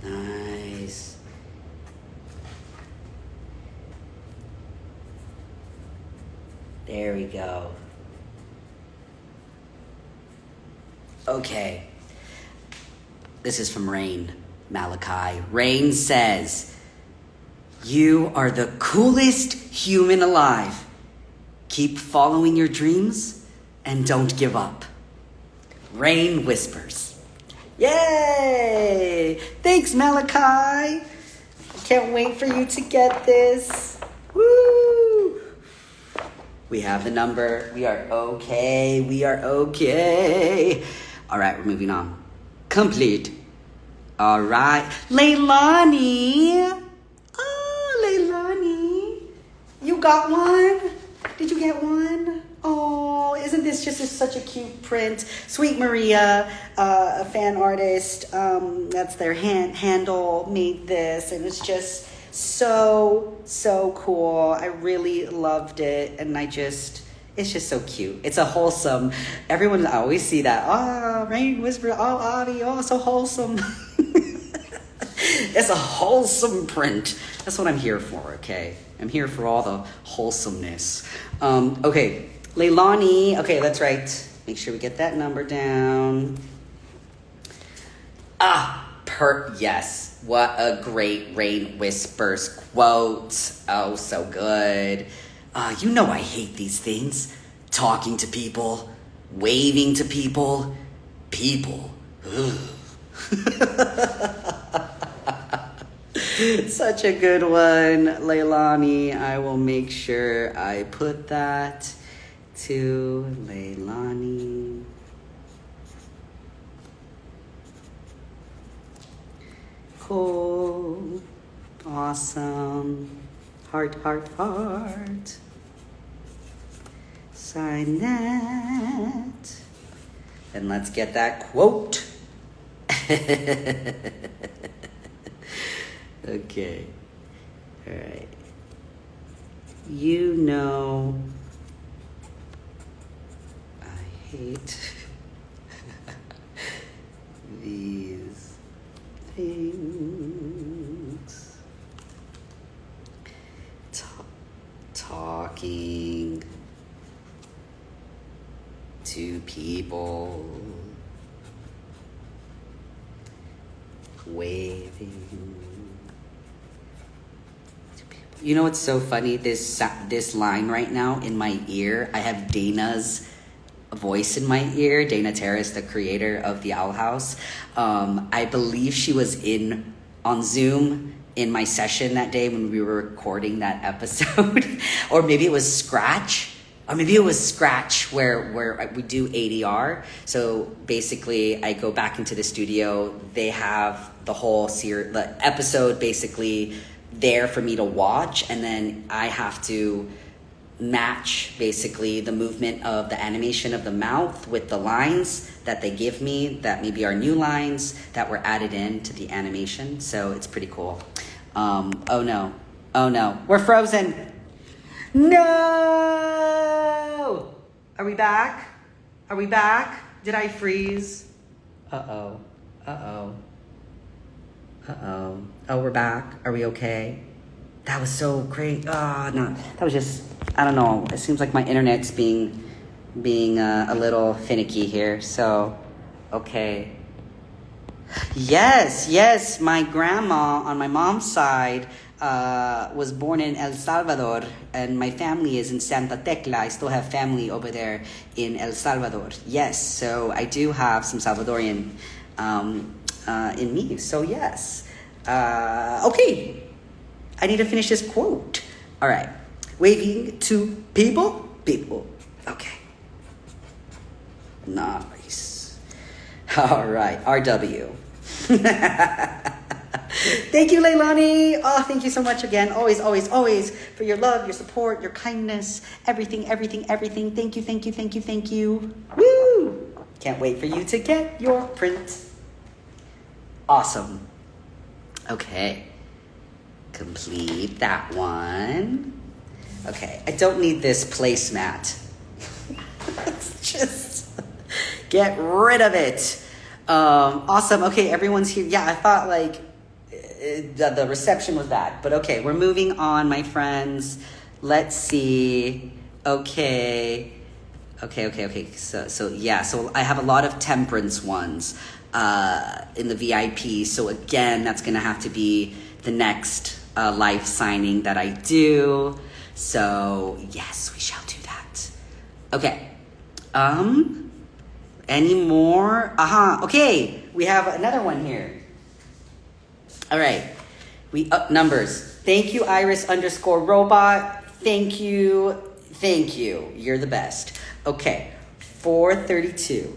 Nice. There we go. Okay. This is from Rain, Malachi. Rain says, "You are the coolest human alive. Keep following your dreams and don't give up." Rain whispers. Yay! Thanks, Malachi. Can't wait for you to get this. Woo! We have the number. We are okay. All right, we're moving on. Complete. All right. Leilani. Oh, Leilani. You got one? Did you get one? Oh, isn't this just such a cute print? Sweet Maria, a fan artist, that's their handle, made this. And it's just so cool. I really loved it. And it's just so cute. It's a wholesome, I always see that. Rain Whisper, Avi, so wholesome. It's a wholesome print. That's what I'm here for, okay? I'm here for all the wholesomeness. Okay, Leilani. Okay, that's right. Make sure we get that number down. Yes. What a great Rain Whispers quote. Oh, so good. You know I hate these things. Talking to people, waving to people. Such a good one, Leilani. I will make sure I put that to Leilani. Cool. Awesome. Heart. Sign that. And let's get that quote. Okay. All right. You know, I hate these things. Talking to people, waving to people. You know what's so funny? This line right now in my ear, I have Dana's voice in my ear. Dana Terrace, the creator of the Owl House. I believe she was on Zoom in my session that day when we were recording that episode. Or maybe it was Scratch. Or maybe it was Scratch where we do ADR. So basically, I go back into the studio. They have the whole the episode basically there for me to watch. And then I have to match basically the movement of the animation of the mouth with the lines that they give me that maybe are new lines that were added into the animation. So it's pretty cool. Oh no, we're frozen. No! Are we back? Did I freeze? Uh-oh. Oh, we're back. Are we okay? That was so great. Oh, no, that was just, I don't know. It seems like my internet's being a little finicky here. So, okay. Yes. My grandma on my mom's side was born in El Salvador, and my family is in Santa Tecla. I still have family over there in El Salvador. Yes, so I do have some Salvadorian in me. So yes. Okay. I need to finish this quote. All right. Waving to people. Okay. Nice. All right. RW. Thank you, Leilani. Oh, thank you so much again. Always for your love, your support, your kindness, everything. Thank you. Woo! Can't wait for you to get your print. Awesome. Okay. Complete that one. Okay, I don't need this placemat. Let's just get rid of it. Awesome. Okay, everyone's here. Yeah, I thought like the reception was bad, but okay, we're moving on, my friends. Let's see. Okay. So I have a lot of temperance ones in the VIP. So again, that's gonna have to be the next live signing that I do. So yes, we shall do that. Okay. Any more? Okay, we have another one here. All right. We up numbers. Thank you, Iris_robot. Thank you. You're the best. Okay. 432.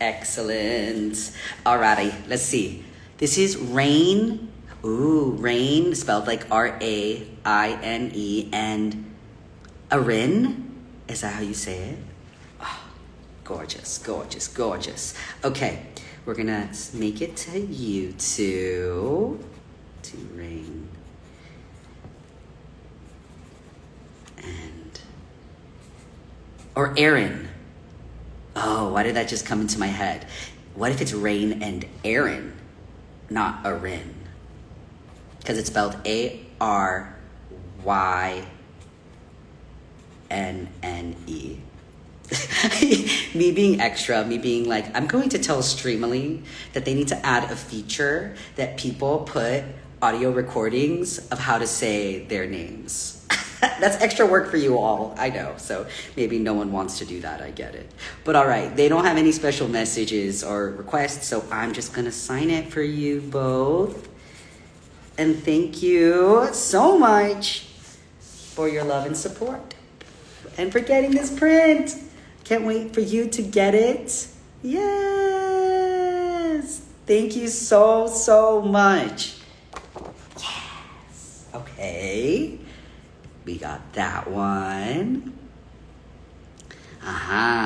Excellent. Alrighty. Let's see. This is Rain. Ooh, Rain spelled like Raine, and Arin. Is that how you say it? Oh, gorgeous. Okay, we're gonna make it to you two. To Rain. Or Aaron. Oh, why did that just come into my head? What if it's Rain and Aaron, not Arin? Because it's spelled ARYNNE. Me being extra, me being like, I'm going to tell Streamily that they need to add a feature that people put audio recordings of how to say their names. That's extra work for you all, I know. So maybe no one wants to do that, I get it. But all right, they don't have any special messages or requests, so I'm just gonna sign it for you both. And thank you so much for your love and support and for getting this print. Can't wait for you to get it. Yes. Thank you so much. Yes. Okay. We got that one.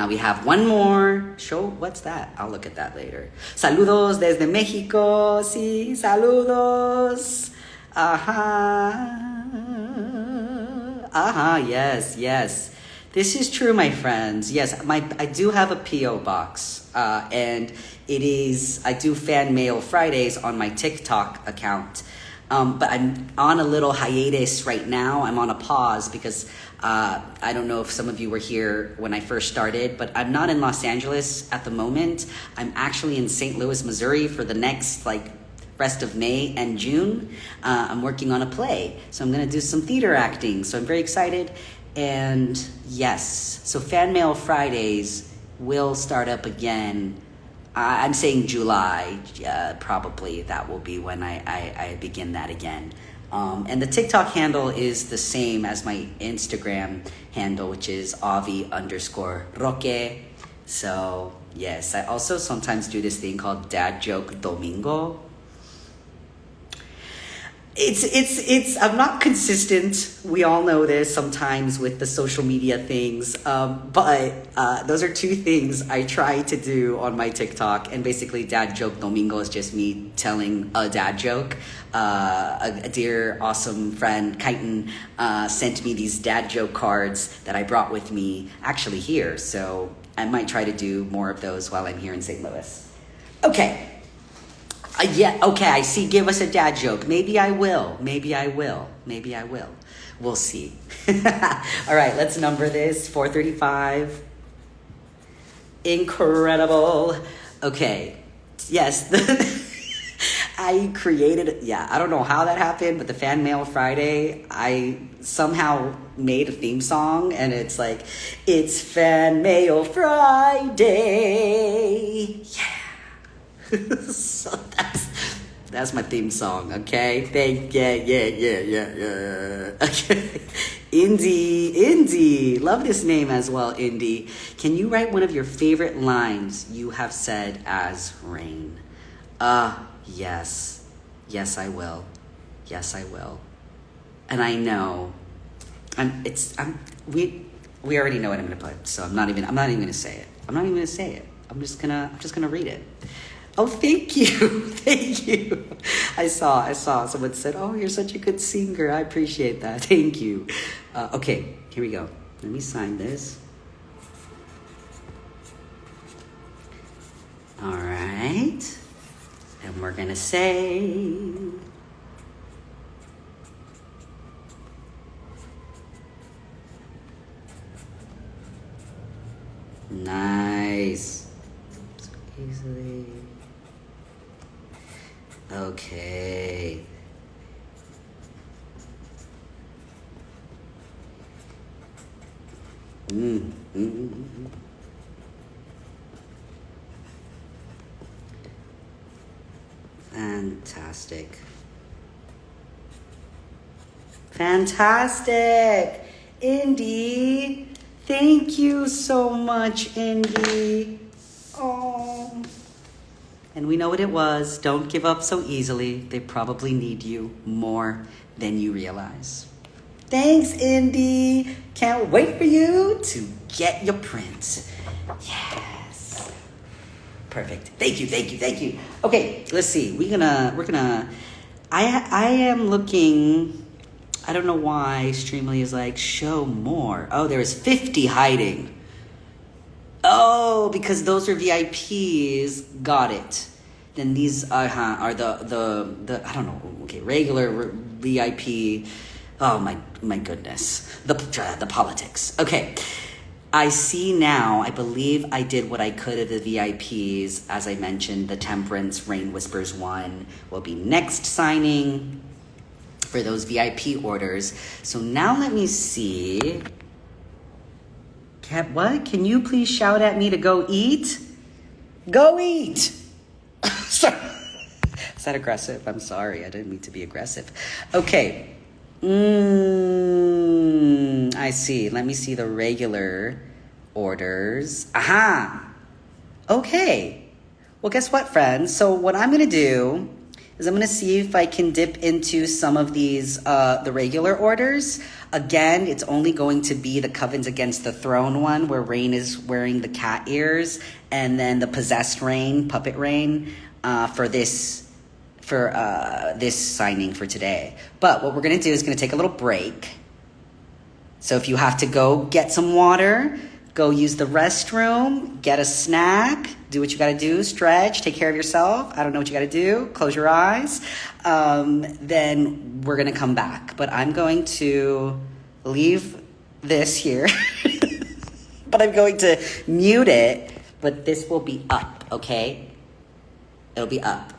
We have one more. What's that? I'll look at that later. Saludos desde México. Sí, saludos. Yes. This is true, my friends. Yes, I do have a P.O. box. And I do fan mail Fridays on my TikTok account. But I'm on a little hiatus right now. I'm on a pause because I don't know if some of you were here when I first started, but I'm not in Los Angeles at the moment. I'm actually in St. Louis, Missouri for the next rest of May and June. I'm working on a play, so I'm going to do some theater acting. So I'm very excited. And yes, so Fan Mail Fridays will start up again. I'm saying July, probably that will be when I begin that again. And the TikTok handle is the same as my Instagram handle, which is Avi_Roque. So yes, I also sometimes do this thing called Dad Joke Domingo. I'm not consistent. We all know this sometimes with the social media things. But those are two things I try to do on my TikTok. And basically, Dad Joke Domingo is just me telling a dad joke. A dear, awesome friend, Kaiton, sent me these dad joke cards that I brought with me actually here. So I might try to do more of those while I'm here in St. Louis. Okay. I see. Give us a dad joke. Maybe I will. We'll see. All right, let's number this. 435. Incredible. Okay. Yes. I created, I don't know how that happened, but the Fan Mail Friday, I somehow made a theme song, and it's like, it's Fan Mail Friday. Yeah. So that's my theme song, okay? Yeah. Okay. Indy, love this name as well, Indy. Can you write one of your favorite lines you have said as Rain? Yes, I will. And I know, we already know what I'm gonna put, so I'm not even gonna say it. I'm just gonna read it. Oh, thank you. I saw someone said, oh, you're such a good singer. I appreciate that. Thank you. Okay, here we go. Let me sign this. All right. And we're going to say, nice. So easily. Okay. Fantastic. Indy. Thank you so much, Indy. Oh. And we know what it was. Don't give up so easily. They probably need you more than you realize. Thanks, Indy. Can't wait for you to get your print. Yes. Perfect. Thank you. Okay, let's see. I am looking. I don't know why Streamily is like, show more. Oh, there is 50 hiding. Oh, because those are VIPs. Got it. Then these are the I don't know. Okay, regular VIP. Oh my goodness. The politics. Okay. I see now. I believe I did what I could of the VIPs. As I mentioned, the Temperance Rain Whispers one will be next signing for those VIP orders. So now let me see. What? Can you please shout at me to go eat? Go eat! Sorry. Is that aggressive? I'm sorry. I didn't mean to be aggressive. Okay. I see. Let me see the regular orders. Aha! Okay. Well, guess what, friends? So what I'm going to do is I'm gonna see if I can dip into some of these, the regular orders. Again, it's only going to be the Covens Against the Throne one where Rain is wearing the cat ears, and then the Possessed Rain, Puppet Rain, for this signing for today. But what we're gonna do is gonna take a little break. So if you have to go get some water, go use the restroom, get a snack, do what you gotta do, stretch, take care of yourself. I don't know what you gotta do, close your eyes. Then we're gonna come back. But I'm going to leave this here. But I'm going to mute it, but this will be up, okay? It'll be up.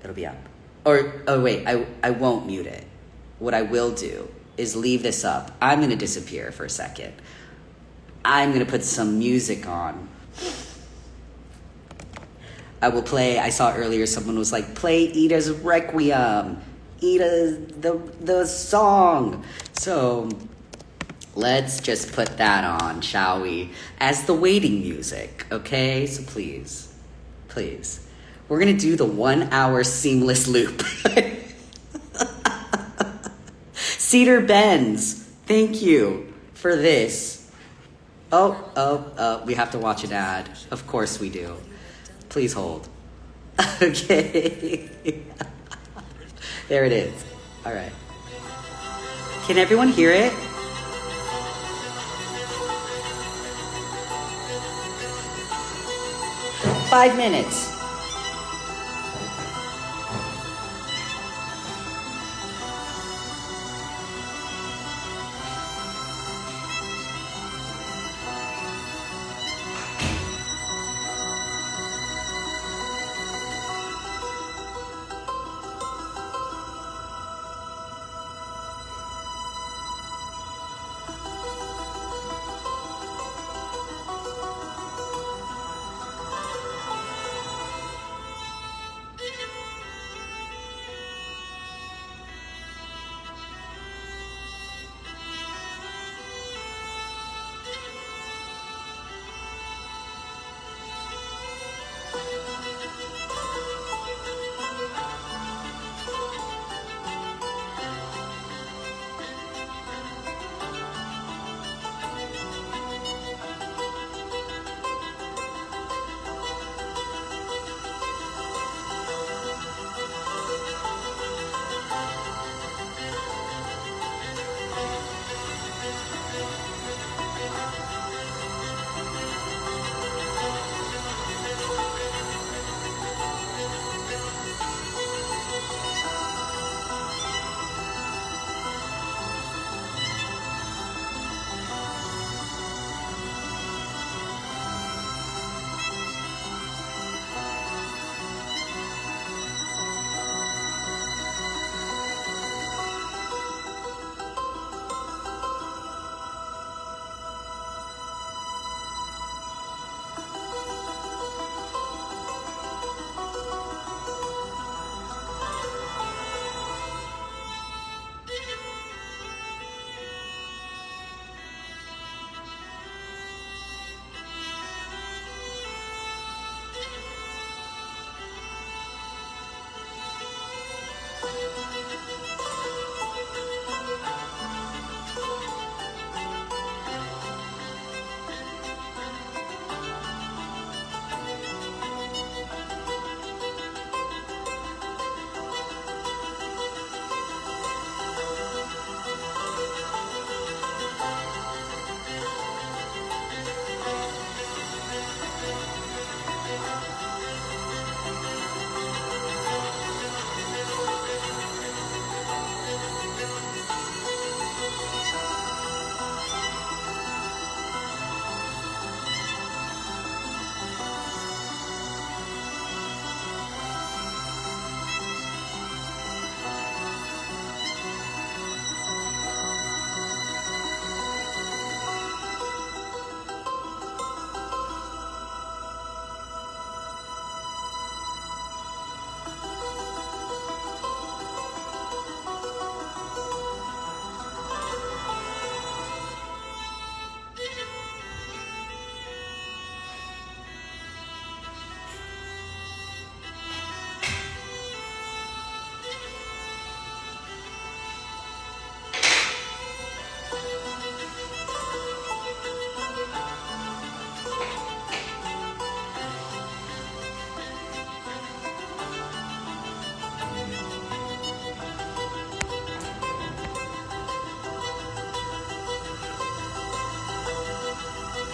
It'll be up. Or, oh wait, I won't mute it. What I will do is leave this up. I'm gonna disappear for a second. I'm gonna put some music on. I will play, I saw earlier someone was like, play Ida's Requiem. Ida, the song. So let's just put that on, shall we? As the waiting music, okay? So please, please. We're gonna do the 1 hour seamless loop. Cedar Benz, thank you for this. Oh, we have to watch an ad. Of course we do. Please hold. Okay. There it is. All right. Can everyone hear it? Five minutes.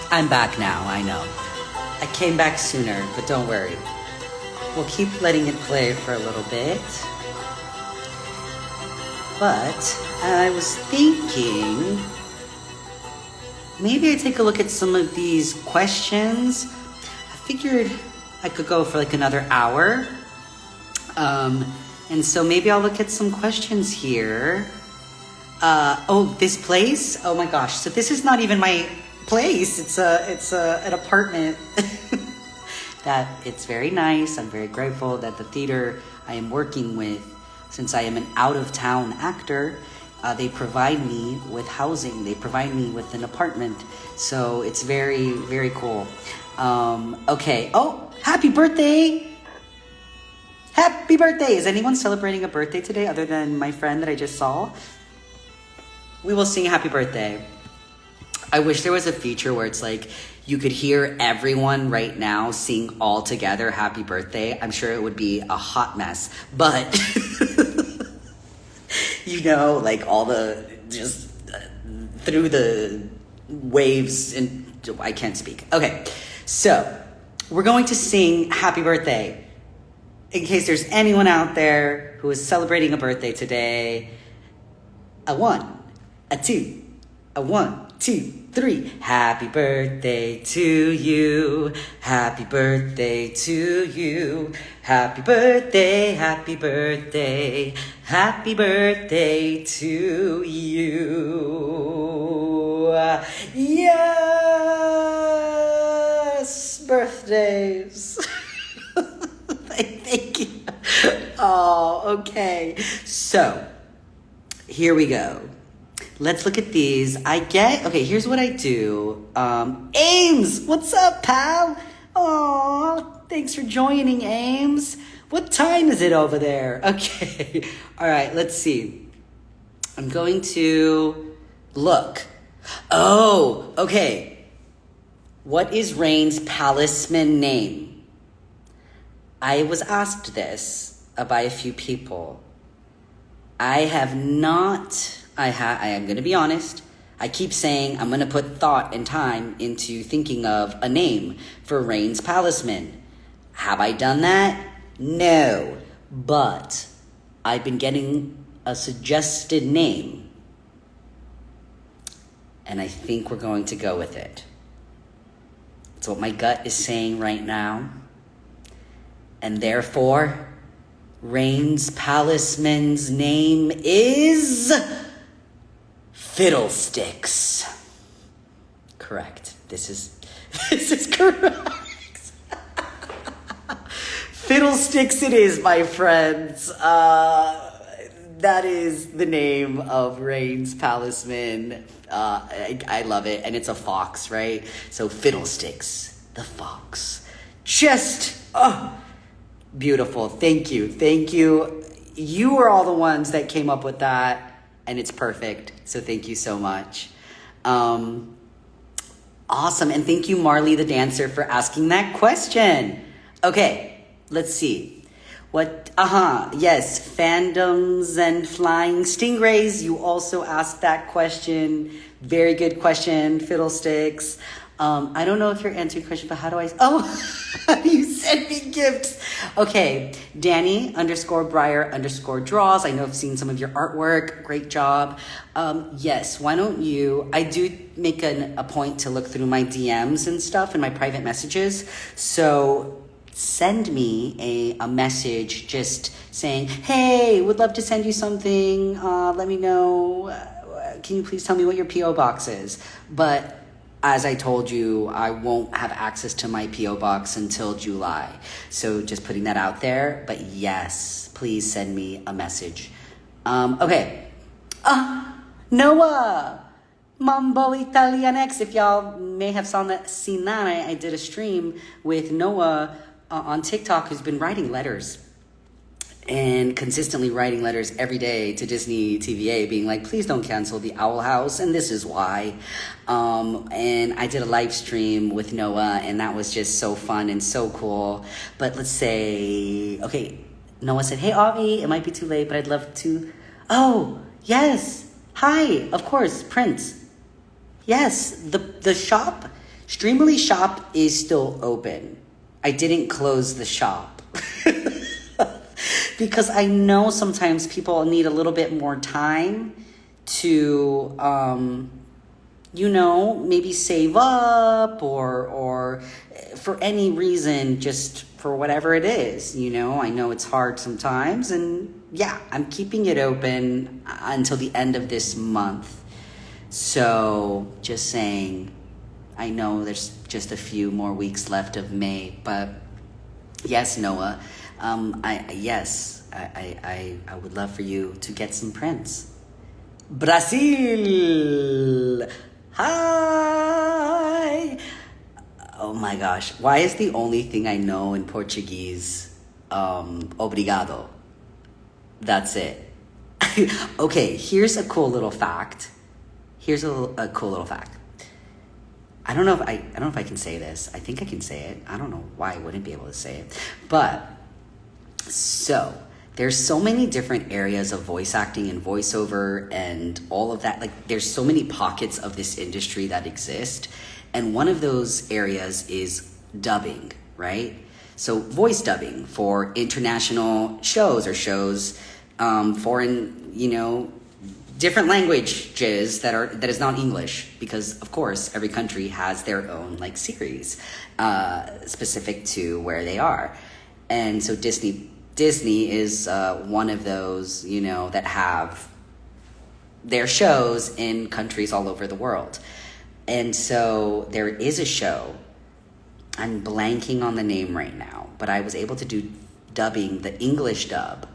I'm back now, I know. I came back sooner, but don't worry. We'll keep letting it play for a little bit. But I was thinking, maybe I take a look at some of these questions. I figured I could go for like another hour. And so maybe I'll look at some questions here. Oh, this place? Oh my gosh. So this is not even my place. It's an apartment. That it's very nice. I'm very grateful that the theater I am working with, since I am an out-of-town actor, they provide me with housing. They provide me with an apartment. So it's very, very cool. Okay. Oh, happy birthday! Happy birthday! Is anyone celebrating a birthday today other than my friend that I just saw? We will sing happy birthday. I wish there was a feature where it's like you could hear everyone right now sing all together happy birthday. I'm sure it would be a hot mess. But, you know, like all the, just through the waves and I can't speak. Okay, so we're going to sing happy birthday. In case there's anyone out there who is celebrating a birthday today, a 1, a 2, a 1, 2, 3. Happy birthday to you. Happy birthday to you. Happy birthday, happy birthday. Happy birthday to you. Yes, birthdays. Thank you. Oh, okay. So, here we go. Let's look at these. Okay, here's what I do. Ames, what's up, pal? Oh, thanks for joining, Ames. What time is it over there? Okay. All right, let's see. I'm going to look. Oh, okay. What is Rain's palisman name? I was asked this by a few people. I am going to be honest. I keep saying I'm going to put thought and time into thinking of a name for Rain's palisman. Have I done that? No. But I've been getting a suggested name. And I think we're going to go with it. It's what my gut is saying right now. And therefore, Rain's palisman's name is Fiddlesticks. Correct. This is correct. Fiddlesticks it is, my friends. That is the name of Rain's palisman. I love it. And it's a fox, right? So Fiddlesticks, the fox. Just, beautiful. Thank you. Thank you. You are all the ones that came up with that, and it's perfect. So thank you so much. Awesome. And thank you, Marley the dancer, for asking that question. Okay, let's see. Yes, fandoms and flying stingrays. You also asked that question. Very good question, Fiddlesticks. I don't know if you're answering the question, but how do you send me gifts? Okay, Danny_Breyer_draws. I know I've seen some of your artwork. Great job. Yes, why don't you, I do make a point to look through my DMs and stuff and my private messages. So send me a message just saying, hey, would love to send you something. Let me know. Can you please tell me what your P.O. box is? But as I told you, I won't have access to my P.O. box until July. So just putting that out there. But yes, please send me a message. Okay. Noah! Mambo Italian X. If y'all may have seen that, I did a stream with Noah on TikTok, who's been writing letters. And consistently writing letters every day to Disney TVA being like, please don't cancel the Owl House, and this is why. And I did a live stream with Noah, and that was just so fun and so cool. But let's say, okay, Noah said, hey, Avi, it might be too late, but I'd love to. Oh, yes. Hi, of course, Prince. Yes, the shop Streamily shop is still open. I didn't close the shop. Because I know sometimes people need a little bit more time to, maybe save up or for any reason, just for whatever it is, I know it's hard sometimes. And yeah, I'm keeping it open until the end of this month. So just saying, I know there's just a few more weeks left of May, but yes, Noah, I would love for you to get some prints. Brazil! Hi! Oh my gosh, why is the only thing I know in Portuguese, obrigado? That's it. Okay, here's a cool little fact. A cool little fact. I don't know if I can say this. I think I can say it. I don't know why I wouldn't be able to say it. But so there's so many different areas of voice acting and voiceover and all of that. Like there's so many pockets of this industry that exist. And one of those areas is dubbing, right? So voice dubbing for international shows or shows, foreign, different languages that is not English, because of course every country has their own series specific to where they are. And so Disney is one of those that have their shows in countries all over the world. And so there is a show, I'm blanking on the name right now, but I was able to do dubbing, the English dub,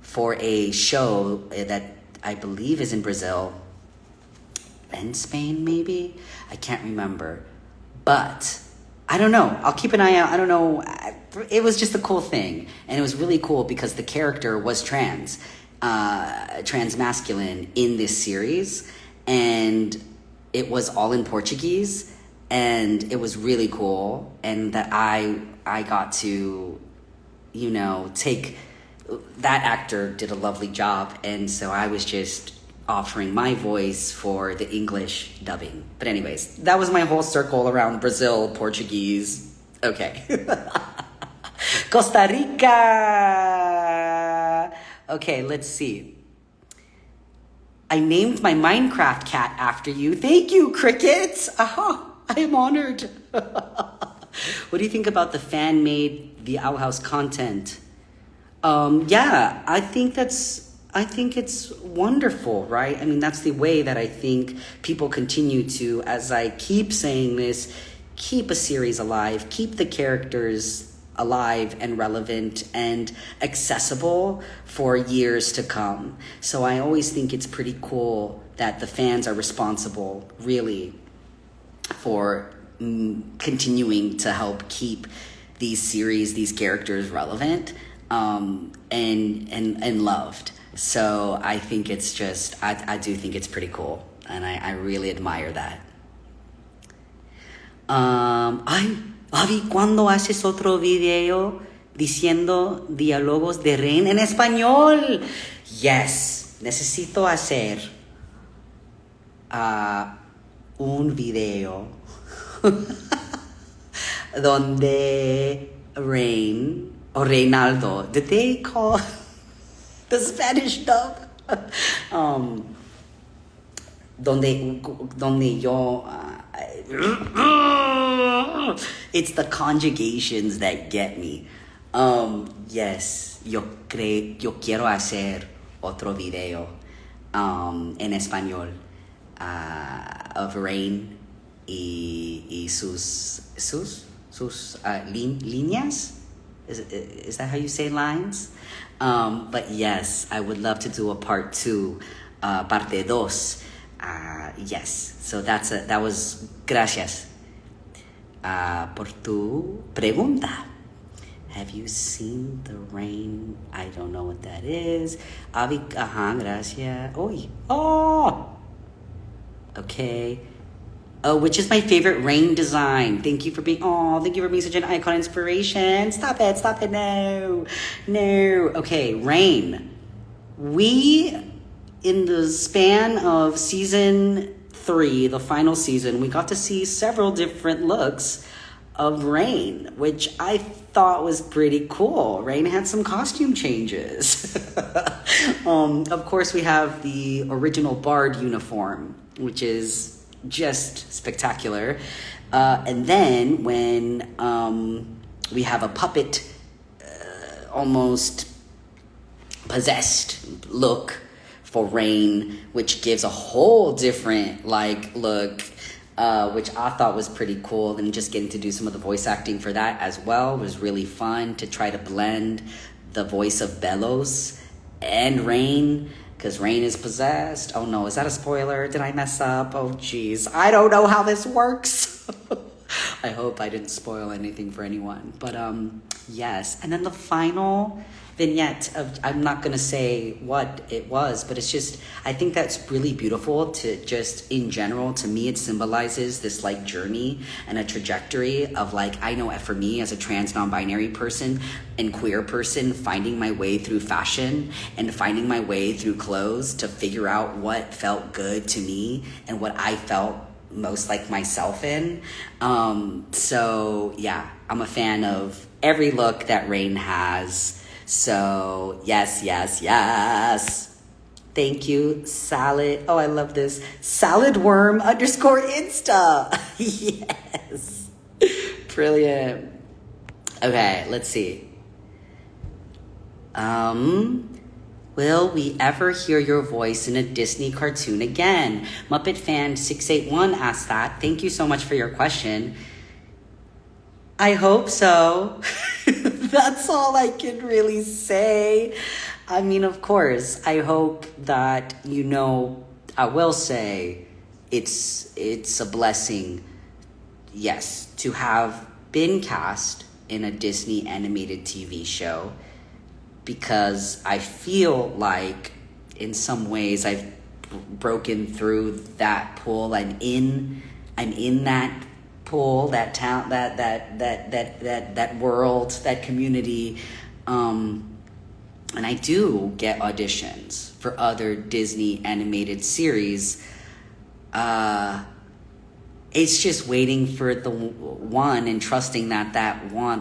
for a show that I believe is in Brazil and Spain, maybe? I can't remember. But I don't know. I'll keep an eye out. I don't know. It was just a cool thing. And it was really cool because the character was trans masculine in this series. And it was all in Portuguese. And it was really cool. And that I got to, take... That actor did a lovely job, and so I was just offering my voice for the English dubbing. But anyways, that was my whole circle around Brazil, Portuguese. Okay. Costa Rica! Okay, let's see. I named my Minecraft cat after you. Thank you, Crickets! I am honored. What do you think about the fan-made The Owl House content? Yeah, I think it's wonderful, right? I mean, that's the way that I think people continue to, as I keep saying this, keep a series alive, keep the characters alive and relevant and accessible for years to come. So I always think it's pretty cool that the fans are responsible, really, for continuing to help keep these series, these characters relevant. And loved. So I think it's just, I do think it's pretty cool. And I really admire that. Avi, ¿cuándo haces otro video diciendo diálogos de Rain en español? Yes, necesito hacer un video donde Rain or Reynaldo, did they call the Spanish dub? Donde yo... it's the conjugations that get me. Yes, yo quiero hacer otro video en español of Rain y sus líneas. Is that how you say lines? But yes, I would love to do a part 2, parte 2. Yes, so that was gracias por tu pregunta. Have you seen the Rain? I don't know what that is. Gracias. Oh! Okay. Oh, which is my favorite Rain design? Thank you for being such an icon inspiration. Stop it, no. Okay, Rain. We, in the span of season 3, the final season, we got to see several different looks of Rain, which I thought was pretty cool. Rain had some costume changes. Of course, we have the original Bard uniform, which is just spectacular. And then when we have a puppet, almost possessed look for Rain, which gives a whole different look, which I thought was pretty cool. And just getting to do some of the voice acting for that as well was really fun, to try to blend the voice of Bellows and Rain, because Rain is possessed. Oh no, is that a spoiler? Did I mess up? Oh geez, I don't know how this works. I hope I didn't spoil anything for anyone. But yes, and then the final vignette of, I'm not gonna say what it was, but it's just, I think that's really beautiful to just, in general, to me it symbolizes this journey and a trajectory of I know for me as a trans non-binary person and queer person, finding my way through fashion and finding my way through clothes to figure out what felt good to me and what I felt most like myself in. So yeah, I'm a fan of every look that Rain has. So yes. Thank you, Salad. Oh, I love this. Saladworm_Insta. Yes. Brilliant. Okay, let's see. Will we ever hear your voice in a Disney cartoon again? Muppet Fan 681 asked that. Thank you so much for your question. I hope so. That's all I can really say. I mean, of course, I hope that, I will say it's a blessing, yes, to have been cast in a Disney animated TV show, because I feel like in some ways I've broken through that pool. I'm in that pool, that town, that world, that community, and I do get auditions for other Disney animated series. It's just waiting for the one and trusting that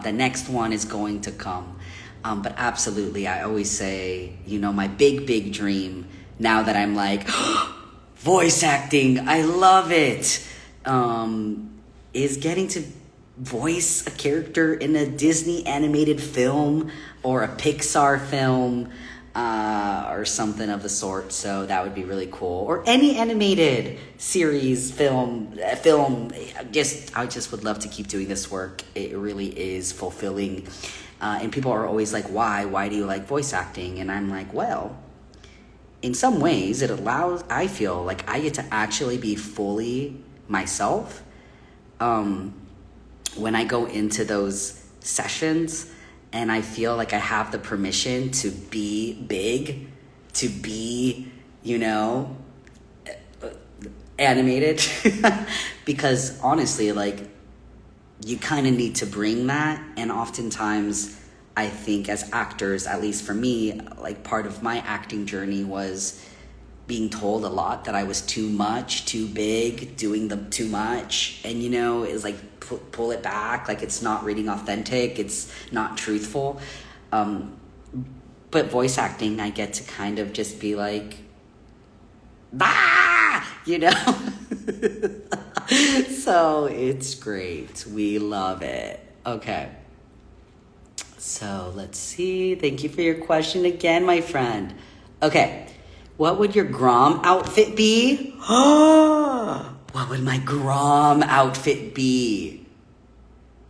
the next one is going to come. But absolutely, I always say, my big dream, now that I'm voice acting, I love it, is getting to voice a character in a Disney animated film or a Pixar film, or something of the sort. So that would be really cool. Or any animated series, film. I just would love to keep doing this work. It really is fulfilling. And people are always like, why? Why do you like voice acting? And I'm like, well, in some ways it allows, I feel like I get to actually be fully myself. When I go into those sessions, and I feel like I have the permission to be big, to be, animated. Because honestly, you kind of need to bring that. And oftentimes, I think as actors, at least for me, part of my acting journey was being told a lot that I was too much, too big, doing too much. And, it's pull it back. It's not reading authentic. It's not truthful. But voice acting, I get to kind of just be So it's great. We love it. Okay. So let's see. Thank you for your question again, my friend. Okay. What would your Grom outfit be? What would my Grom outfit be?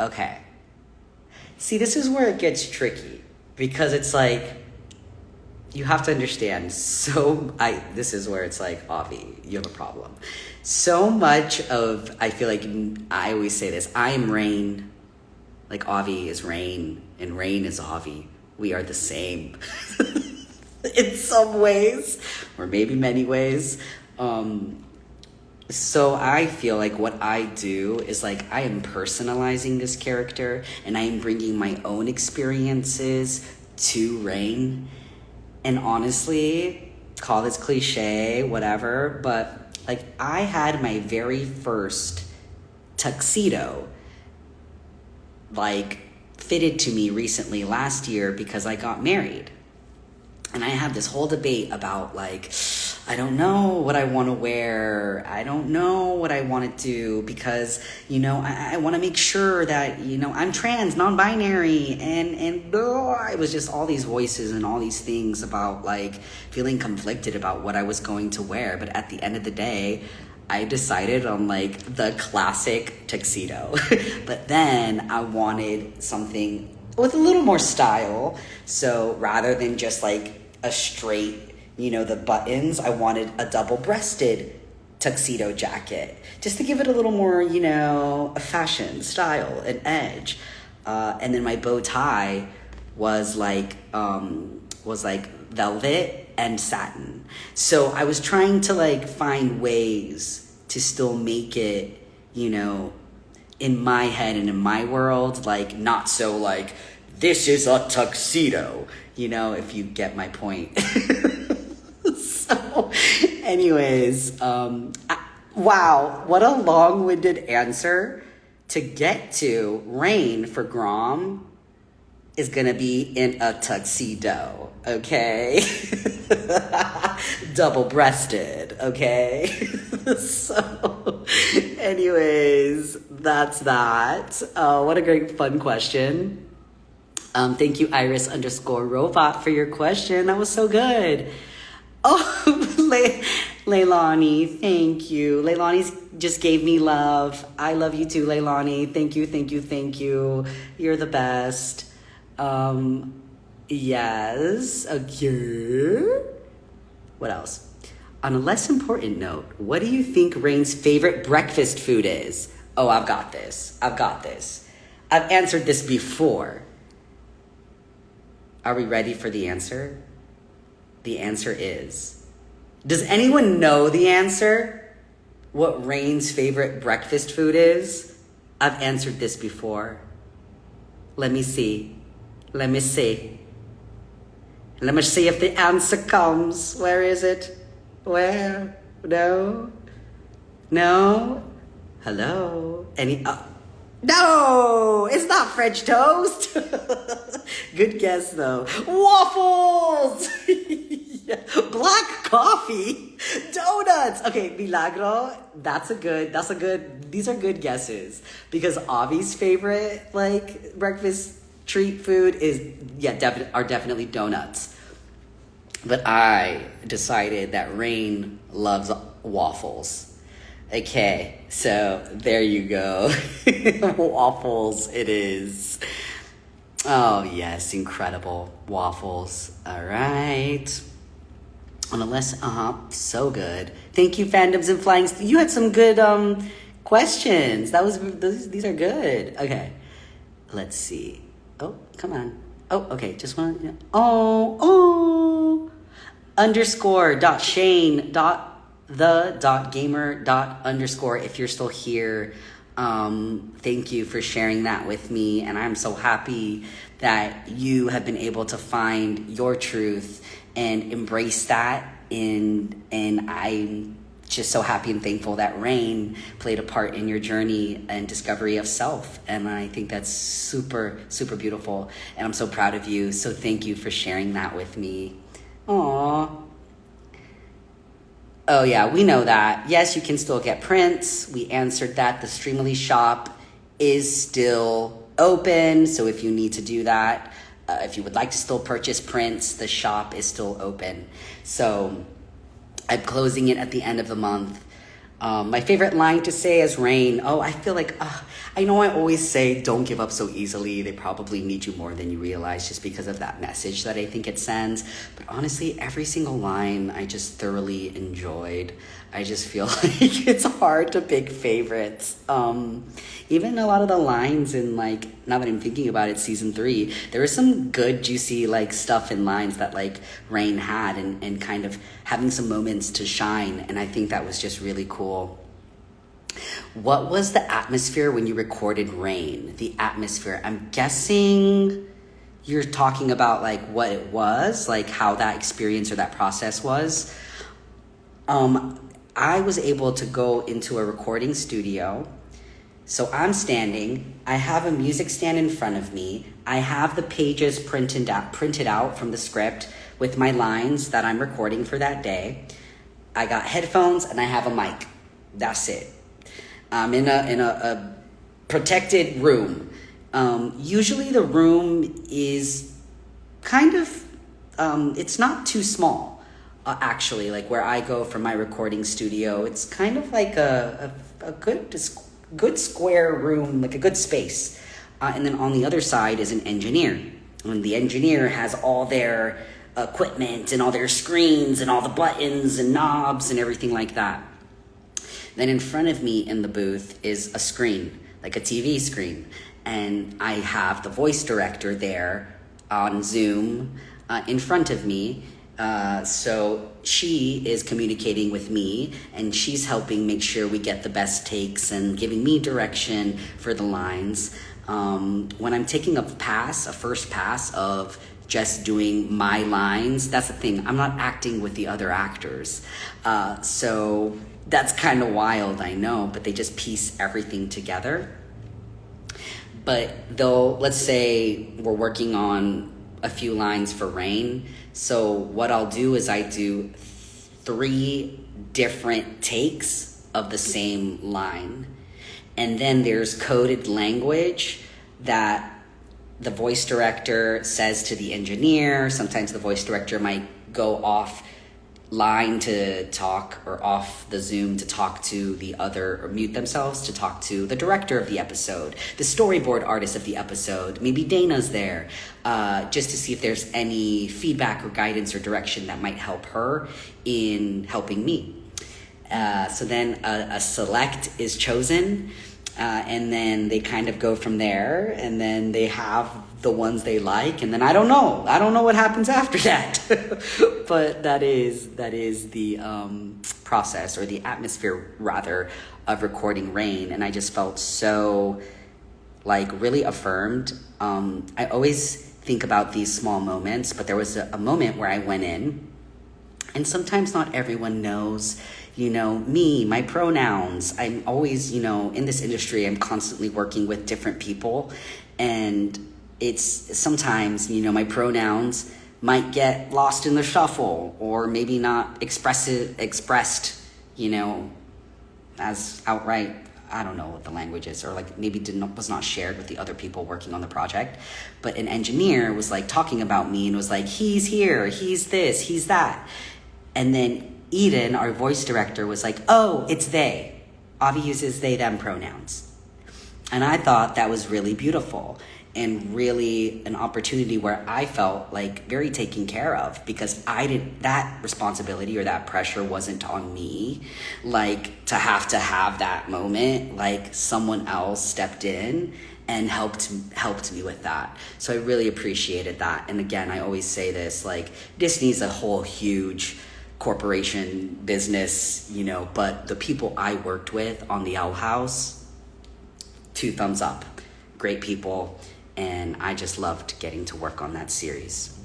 Okay. See, this is where it gets tricky, because it's you have to understand. This is where it's Avi, you have a problem. So much of, I feel I always say this, I am Rain. Avi is Rain, and Rain is Avi. We are the same. In some ways, or maybe many ways. So I feel what I do is I am personalizing this character, and I am bringing my own experiences to Rain. And honestly, call this cliche, whatever, but like I had my very first tuxedo like fitted to me recently last year because I got married. And I had this whole debate about like, I don't know what I want to wear. I don't know what I want to do because, I want to make sure that, I'm trans, non-binary. And it was just all these voices and all these things about like feeling conflicted about what I was going to wear. But at the end of the day, I decided on like the classic tuxedo. But then I wanted something with a little more style. So rather than just like a straight, the buttons, I wanted a double-breasted tuxedo jacket just to give it a little more, a fashion, style, and edge. And then my bow tie was like velvet and satin. So I was trying to like find ways to still make it, in my head and in my world, like not so like, this is a tuxedo, if you get my point. So, anyways, wow, what a long-winded answer to get to. Rain for Grom is gonna be in a tuxedo, okay? Double-breasted, okay? So, anyways, that's that. What a great fun question. Thank you, Iris_robot, for your question. That was so good. Oh, Leilani, thank you. Leilani just gave me love. I love you too, Leilani. Thank you, thank you, thank you. You're the best. Yes. Okay. What else? On a less important note, what do you think Rain's favorite breakfast food is? Oh, I've got this. I've answered this before. Are we ready for the answer? The answer is... Does anyone know the answer? What Rain's favorite breakfast food is? I've answered this before. Let me see. Let me see if the answer comes. Where is it? Where? No? Hello? No! It's not French toast! Good guess, though. Waffles! Yeah. Black coffee? Donuts! Okay, Milagro, these are good guesses. Because Avi's favorite, like, breakfast treat food are definitely donuts. But I decided that Rain loves waffles. Okay, so there you go. Waffles it is. Oh, yes, incredible. Waffles. All right. On a less, so good. Thank you, Fandoms and Flyings. You had some good questions. These are good. Okay, let's see. Oh, come on. Oh, okay, just one. Yeah. _Shane.the.gamer._ if you're still here. Thank you for sharing that with me, and I'm so happy that you have been able to find your truth and embrace that, and I'm just so happy and thankful that Rain played a part in your journey and discovery of self, and I think that's super, super beautiful, and I'm so proud of you, so thank you for sharing that with me. Aww. Oh, yeah, we know that. Yes, you can still get prints. We answered that. The Streamily shop is still open. So if you need to do that, if you would like to still purchase prints, the shop is still open. So I'm closing it at the end of the month. My favorite line to say is Rain. Oh, I feel like, I know I always say don't give up so easily. They probably need you more than you realize just because of that message that I think it sends. But honestly, every single line I just thoroughly enjoyed. I just feel like it's hard to pick favorites. Even a lot of the lines in, like, now that I'm thinking about it, season 3, there was some good, juicy, like, stuff in lines that, like, Rain had and kind of having some moments to shine. And I think that was just really cool. What was the atmosphere when you recorded Rain? The atmosphere. I'm guessing you're talking about, like, what it was, like, how that experience or that process was. I was able to go into a recording studio. So I'm standing, I have a music stand in front of me, I have the pages printed out from the script with my lines that I'm recording for that day. I got headphones and I have a mic. That's it. I'm in a protected room. Usually the room is kind of, it's not too small, actually. Like where I go from my recording studio, it's kind of like a good square room, like a good space. And then on the other side is an engineer. And the engineer has all their equipment and all their screens and all the buttons and knobs and everything like that. Then in front of me in the booth is a screen, like a TV screen. And I have the voice director there on Zoom in front of me. So she is communicating with me and she's helping make sure we get the best takes and giving me direction for the lines. When I'm taking a first pass of just doing my lines, that's the thing. I'm not acting with the other actors. So that's kind of wild, I know, but they just piece everything together. But though, let's say we're working on a few lines for Rain. So what I'll do is I do 3 different takes of the same line. And then there's coded language that the voice director says to the engineer. Sometimes the voice director might go off line to talk or off the Zoom to talk to the other, or mute themselves to talk to the director of the episode, the storyboard artist of the episode. Maybe Dana's there, just to see if there's any feedback or guidance or direction that might help her in helping me. So then a select is chosen, and then they kind of go from there, and then they have the ones they like, and then I don't know what happens after that. But that is the process, or the atmosphere rather, of recording Rain. And I just felt so really affirmed. I always think about these small moments, but there was a moment where I went in, and sometimes not everyone knows me, my pronouns. I'm always, in this industry, I'm constantly working with different people, and it's sometimes, my pronouns might get lost in the shuffle, or maybe not expressed, as outright. I don't know what the language is, or maybe was not shared with the other people working on the project. But an engineer was talking about me and was like, he's here, he's this, he's that. And then Eden, our voice director, was like, oh, it's they. Avi uses they, them pronouns. And I thought that was really beautiful and really an opportunity where I felt very taken care of, because that responsibility or that pressure wasn't on me, to have that moment. Someone else stepped in and helped me with that. So I really appreciated that. And again, I always say this, Disney's a whole huge corporation business, but the people I worked with on the Owl House, 2 thumbs up. Great people. And I just loved getting to work on that series.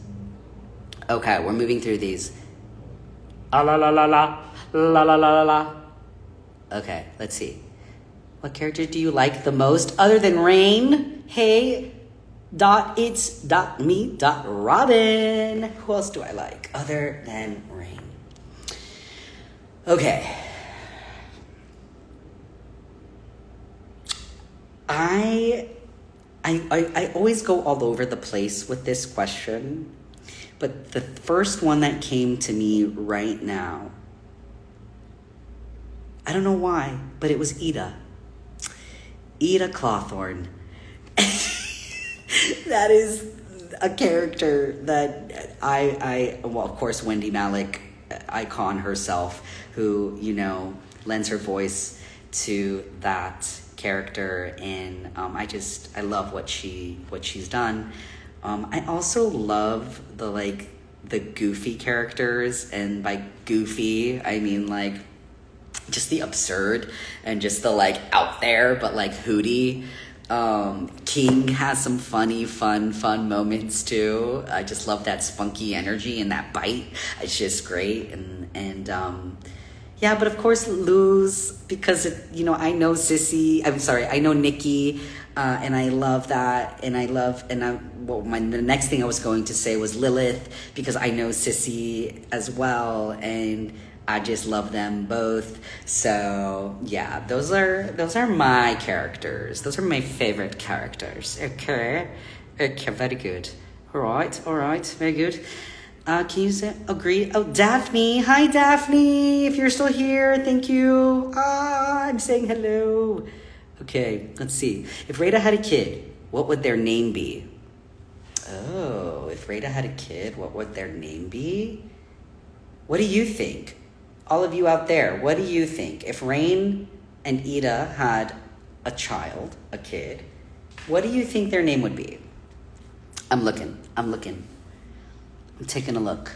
Okay, we're moving through these. La la la la la la la la la. Okay, let's see. What character do you like the most other than Rain? Hey, me, Robin. Who else do I like other than Rain? Okay. I always go all over the place with this question, but the first one that came to me right now, I don't know why, but it was Ida Clawthorne. That is a character that well, of course, Wendy Malick, icon herself, who, lends her voice to that character, and I love what she's done. I also love the goofy characters, and by goofy I mean just the absurd and just the out there, but Hootie. King has some funny, fun moments too. I just love that spunky energy and that bite. It's just great, and Yeah, but of course lose because I know Sissy. I'm sorry, I know Nikki, and I love that, and the next thing I was going to say was Lilith because I know Sissy as well, and I just love them both. So yeah, those are my characters. Those are my favorite characters. Okay, very good. All right, very good. Can you say agree? Oh, Daphne. Hi, Daphne. If you're still here, thank you. I'm saying hello. Okay, let's see. If Rada had a kid, what would their name be? Oh, if Rada had a kid, what would their name be? What do you think? All of you out there, what do you think? If Rain and Ida had a child, a kid, what do you think their name would be? I'm looking. I'm taking a look.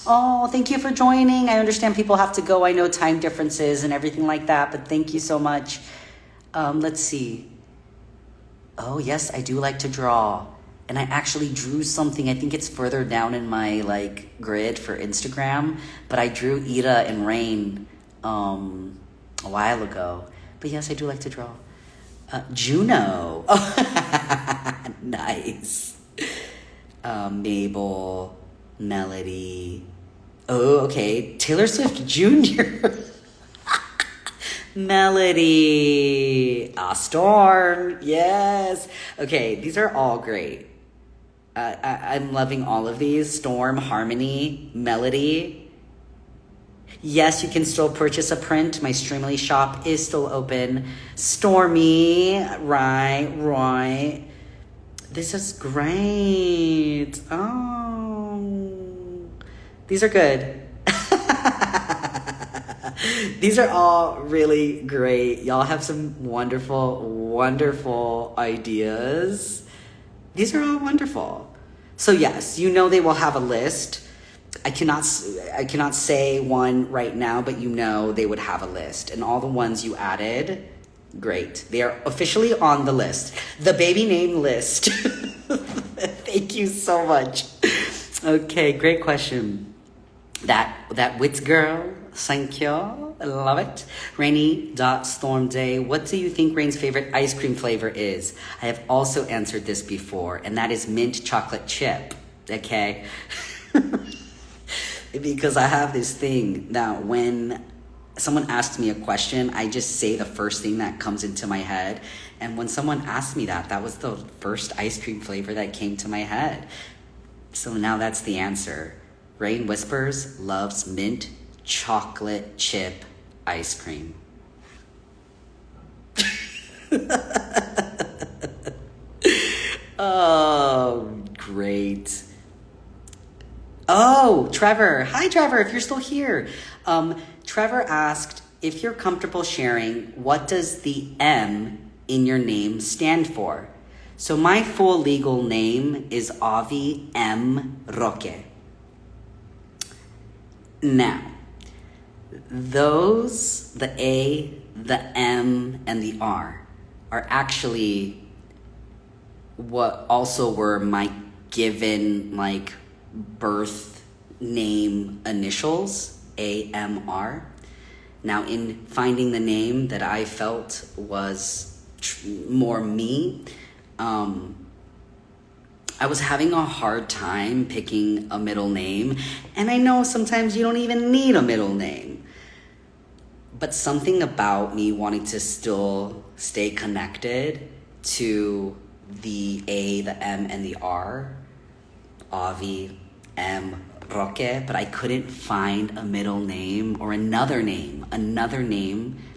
Oh, thank you for joining. I understand people have to go. I know time differences and everything like that, but thank you so much. Let's see. Oh, yes, I do like to draw. And I actually drew something. I think it's further down in my grid for Instagram, but I drew Ida and Rain a while ago. But yes, I do like to draw. Juno. Nice. Mabel, Melody. Oh, okay. Taylor Swift Jr. Melody. Storm. Yes. Okay, these are all great. I'm loving all of these. Storm, Harmony, Melody. Yes, you can still purchase a print. My Streamily shop is still open. Stormy. Right. This is great. Oh, these are good. These are all really great. Y'all have some wonderful ideas. These are all wonderful. So yes, they will have a list. I cannot say one right now, but they would have a list. And all the ones you added, great. They are officially on the list. The baby name list. Thank you so much. Okay, great question. That wit girl, thank you. I love it. Rainy.stormday. What do you think Rain's favorite ice cream flavor is? I have also answered this before, and that is mint chocolate chip. Okay? Because I have this thing that when someone asks me a question, I just say the first thing that comes into my head. And when someone asked me that was the first ice cream flavor that came to my head. So now that's the answer. Rain Whispers loves mint chocolate chip ice cream. Oh, great. Oh, Trevor. Hi, Trevor, if you're still here. Trevor asked, if you're comfortable sharing, what does the M in your name stand for? So my full legal name is Avi M. Roque. Now, the A, the M, and the R are actually what also were my given birth name initials, AMR. Now, in finding the name that I felt was more me, I was having a hard time picking a middle name. And I know sometimes you don't even need a middle name. But something about me wanting to still stay connected to the A, the M, and the R, Avi, M, Roque, but I couldn't find a middle name or another name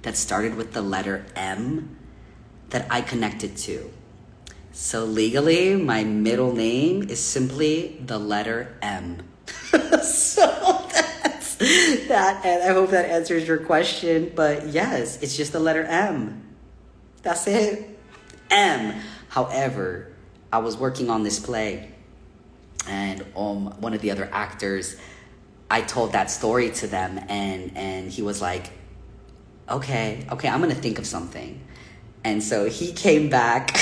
that started with the letter M that I connected to. So legally, my middle name is simply the letter M. So that's that, and I hope that answers your question, but yes, it's just the letter M. That's it. M. However, I was working on this play, and one of the other actors, I told that story to them, and he was like, okay, I'm gonna think of something. And so he came back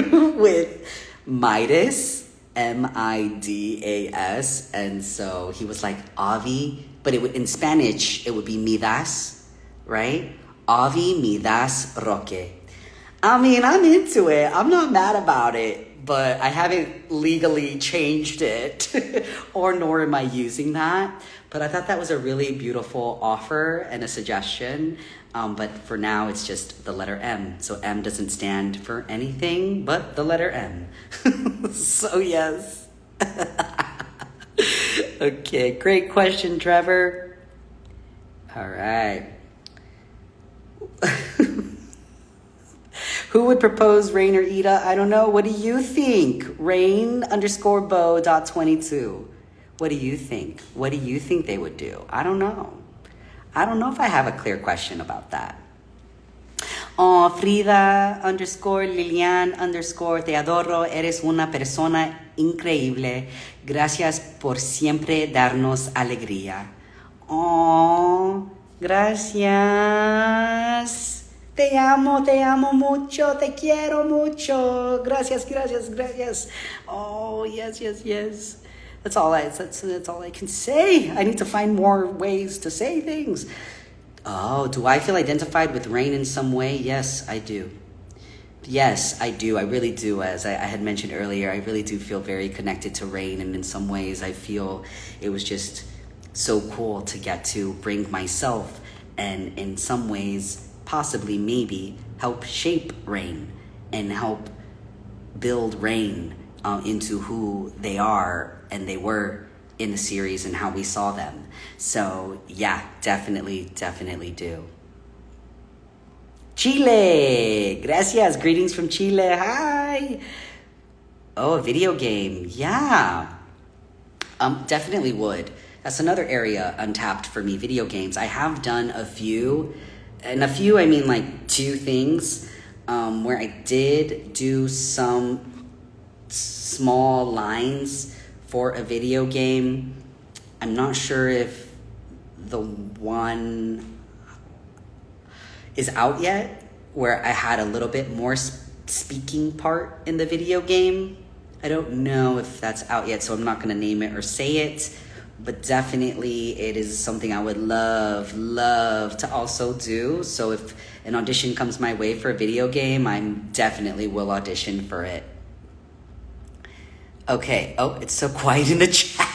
with Midas Midas. And so he was like, Avi, but in Spanish, it would be me das, right? Avi me das Roque. I mean, I'm into it. I'm not mad about it, but I haven't legally changed it, or nor am I using that. But I thought that was a really beautiful offer and a suggestion. But for now, it's just the letter M. So M doesn't stand for anything but the letter M. So yes. Okay, great question, Trevor. All right. Who would propose, Rain or Ida? I don't know. What do you think? Rain_bow.22. What do you think? What do you think they would do? I don't know. I don't know if I have a clear question about that. Oh, Frida_Lilian_te adoro. Eres una persona increíble. Gracias por siempre darnos alegría. Oh, gracias. Te amo mucho, te quiero mucho. Gracias. Oh, yes. That's all I can say. I need to find more ways to say things. Oh, do I feel identified with Rain in some way? Yes, I do. Yes, I do. I really do. As I had mentioned earlier, I really do feel very connected to Rain. And in some ways, I feel it was just so cool to get to bring myself and in some ways, possibly, maybe, help shape Rain and help build Rain into who they are and they were in the series and how we saw them. So yeah, definitely do. Chile, gracias, greetings from Chile, hi. Oh, a video game, yeah. Definitely would. That's another area untapped for me, video games. I have done a few, and a few I mean like 2 things, where I did do some small lines for a video game. I'm not sure if the one is out yet, where I had a little bit more speaking part in the video game. I don't know if that's out yet, so I'm not going to name it or say it, but definitely it is something I would love to also do. So if an audition comes my way for a video game, I definitely will audition for it. Okay. Oh, it's so quiet in the chat.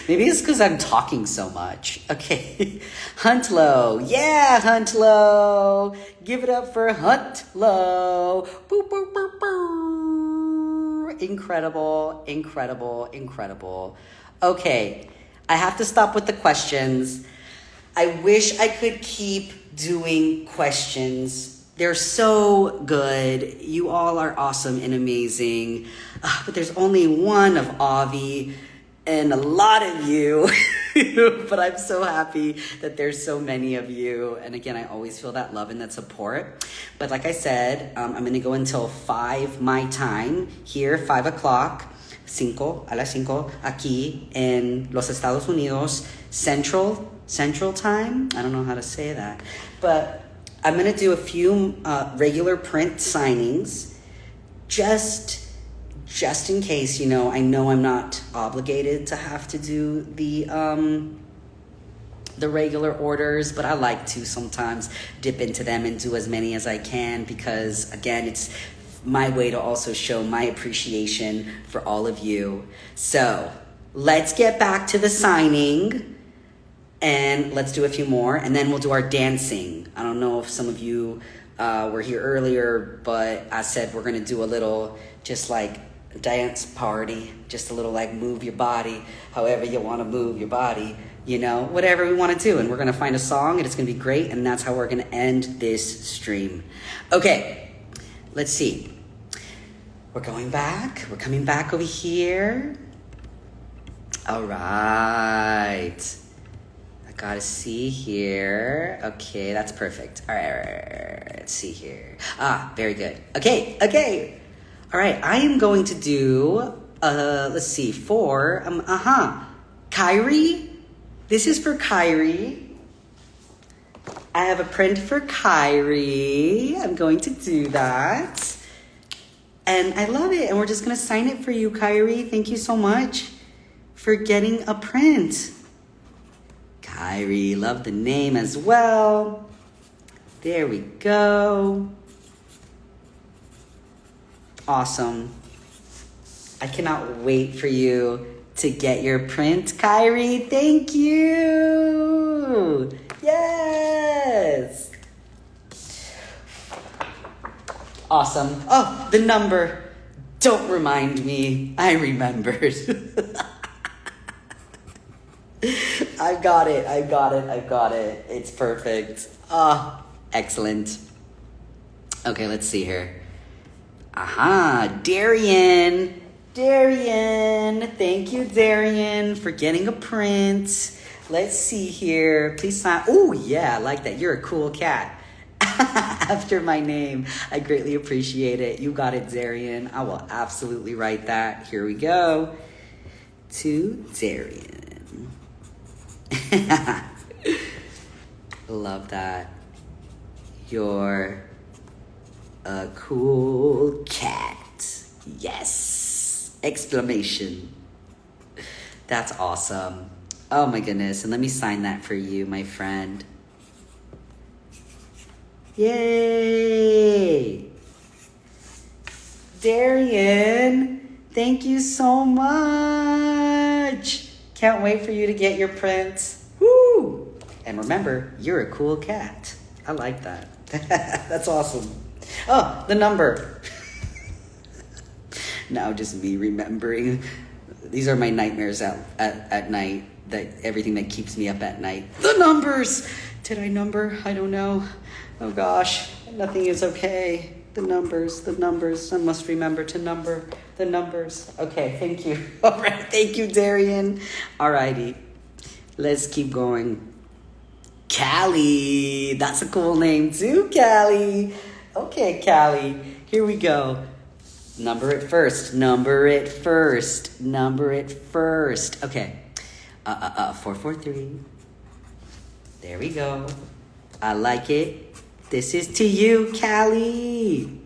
Maybe it's because I'm talking so much. Okay. Huntlow. Yeah, Huntlow. Give it up for Huntlow. Boop, boop, boop, boop. Incredible. Okay. I have to stop with the questions. I wish I could keep doing questions. They're so good. You all are awesome and amazing. But there's only one of Avi and a lot of you. But I'm so happy that there's so many of you. And again, I always feel that love and that support. But like I said, I'm going to go until 5 my time here, 5 o'clock. A las 5, aquí en los Estados Unidos, Central Time. I don't know how to say that. But I'm going to do a few regular print signings just in case, I know I'm not obligated to have to do the regular orders, but I like to sometimes dip into them and do as many as I can because, again, it's my way to also show my appreciation for all of you. So let's get back to the signing. And let's do a few more, and then we'll do our dancing. I don't know if some of you were here earlier, but I said we're going to do a little just like dance party, just a little like move your body, however you want to move your body, whatever we want to do. And we're going to find a song, and it's going to be great, and that's how we're going to end this stream. Okay, let's see. We're coming back over here. All right. Gotta see here. Okay, that's perfect. All right. Let's see here. Very good. Okay. All right, I am going to do, let's see, for, Kyrie. This is for Kyrie. I have a print for Kyrie. I'm going to do that. And I love it. And we're just going to sign it for you, Kyrie. Thank you so much for getting a print. Kyrie, love the name as well. There we go. Awesome. I cannot wait for you to get your print, Kyrie. Thank you. Yes. Awesome. Oh, the number. Don't remind me. I remembered. I got it. It's perfect. Ah, excellent. Okay, let's see here. Aha, Darian. Thank you, Darian, for getting a print. Let's see here. Please sign. Oh, yeah, I like that. You're a cool cat. After my name. I greatly appreciate it. You got it, Darian. I will absolutely write that. Here we go. To Darian. Love that. You're a cool cat. Yes! Exclamation. That's awesome. Oh my goodness. And let me sign that for you, my friend. Yay! Darian, thank you so much. Can't wait for you to get your print. Woo! And remember, you're a cool cat. I like that. That's awesome. Oh, the number. Now just me remembering. These are my nightmares at night. Everything that keeps me up at night. The numbers! Did I number? I don't know. Oh gosh, nothing is okay. The numbers. I must remember to number the numbers. Okay, thank you. All right, thank you, Darian. All righty, let's keep going. Callie, that's a cool name too, Callie. Okay, Callie, here we go. Number it first. Okay, 443. There we go. I like it. This is to you, Callie.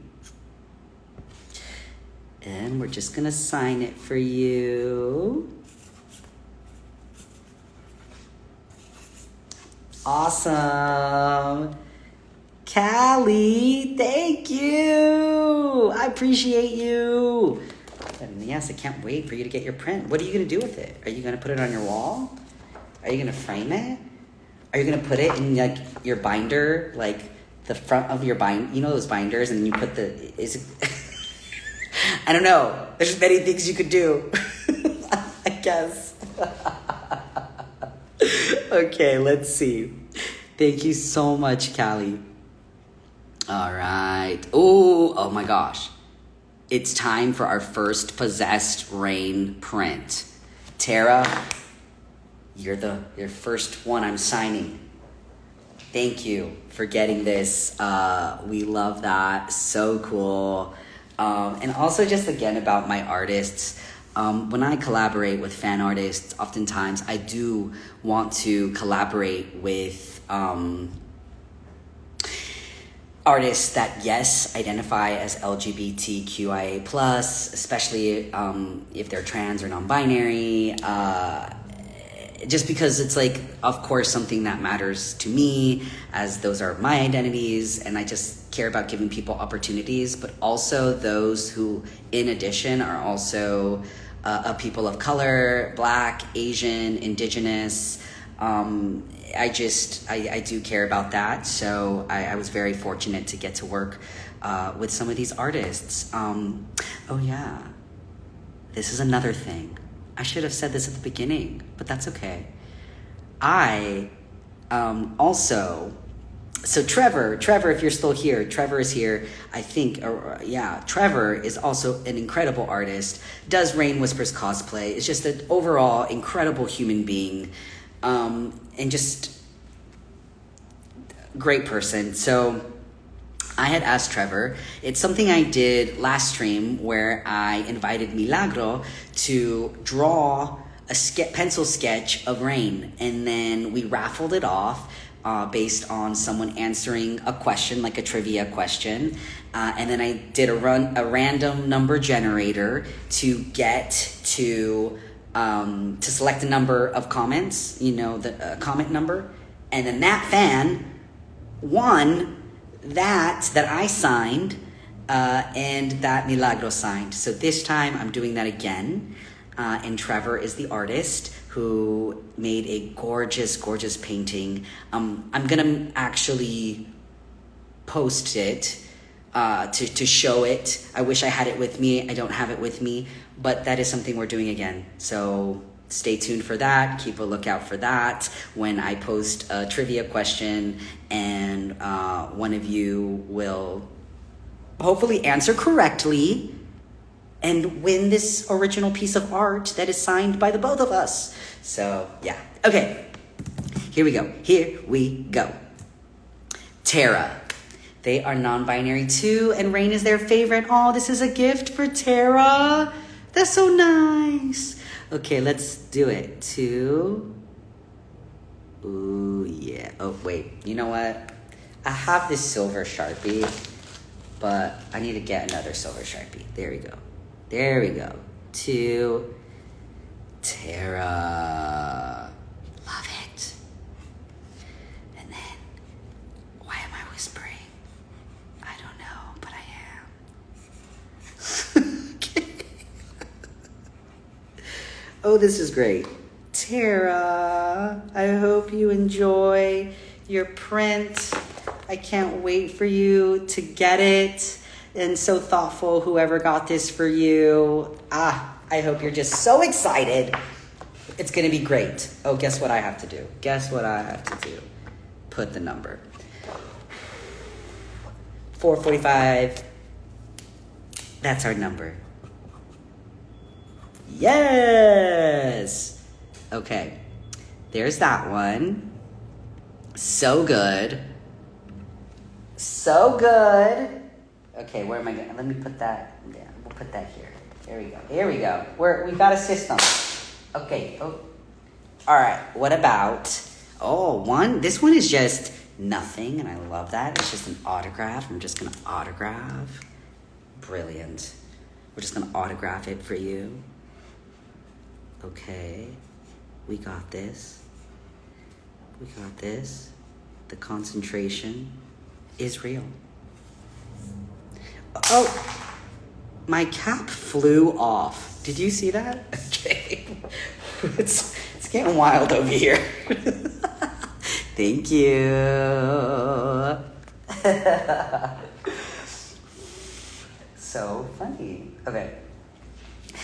And we're just going to sign it for you. Awesome. Callie, thank you. I appreciate you. And yes, I can't wait for you to get your print. What are you going to do with it? Are you going to put it on your wall? Are you going to frame it? Are you going to put it in like your binder, like the front of your bind, you know those binders, and you put I don't know. There's many things you could do. I guess. Okay, let's see. Thank you so much, Callie. All right. Oh my gosh. It's time for our first Possessed Rain print. Tara, you're your first one I'm signing. Thank you for getting this. We love that. So cool. And also just again about my artists. When I collaborate with fan artists, oftentimes I do want to collaborate with artists that, yes, identify as LGBTQIA+, especially if they're trans or non-binary. Just because it's like, of course, something that matters to me, as those are my identities, and I just care about giving people opportunities, but also those who, in addition, are also people of color, Black, Asian, Indigenous. I do care about that, so I was very fortunate to get to work with some of these artists. Oh yeah, this is another thing. I should have said this at the beginning, but that's okay. I also, so Trevor, if you're still here, Trevor is here, I think, Trevor is also an incredible artist, does Rain Whispers cosplay, is just an overall incredible human being, and just great person. So I had asked Trevor, it's something I did last stream where I invited Milagro to draw a pencil sketch of Rain, and then we raffled it off based on someone answering a question, like a trivia question. And then I did a random number generator to get to select a number of comments, the comment number. And then that fan won that I signed and that Milagro signed. So this time I'm doing that again. And Trevor is the artist who made a gorgeous, gorgeous painting. I'm gonna actually post it to show it. I wish I had it with me. I don't have it with me, but that is something we're doing again. So stay tuned for that. Keep a lookout for that when I post a trivia question, and one of you will hopefully answer correctly and win this original piece of art that is signed by the both of us. So yeah, okay, here we go. Tara. They are non-binary too, and Rain is their favorite. Oh, this is a gift for Tara. That's so nice. Okay, let's do it. Ooh, yeah. Oh, wait. You know what? I have this silver Sharpie, but I need to get another silver Sharpie. There we go. To Tara. Love it. And then, why am I whispering? I don't know, but I am. Okay. Oh, this is great. Tara, I hope you enjoy your print. I can't wait for you to get it. And so thoughtful, whoever got this for you. I hope you're just so excited. It's going to be great. Oh, guess what I have to do? Put the number. 445. That's our number. Yes. Okay. There's that one. So good. Okay, where am I going? Let me put that. Yeah, we'll put that here. Here we go. We've got a system. Okay. Oh. All right. What about? This one is just nothing, and I love that. It's just an autograph. I'm just gonna autograph. Brilliant. We're just gonna autograph it for you. Okay. We got this. The concentration is real. Oh, my cap flew off. Did you see that? Okay. It's getting wild over here. Thank you. So funny. Okay.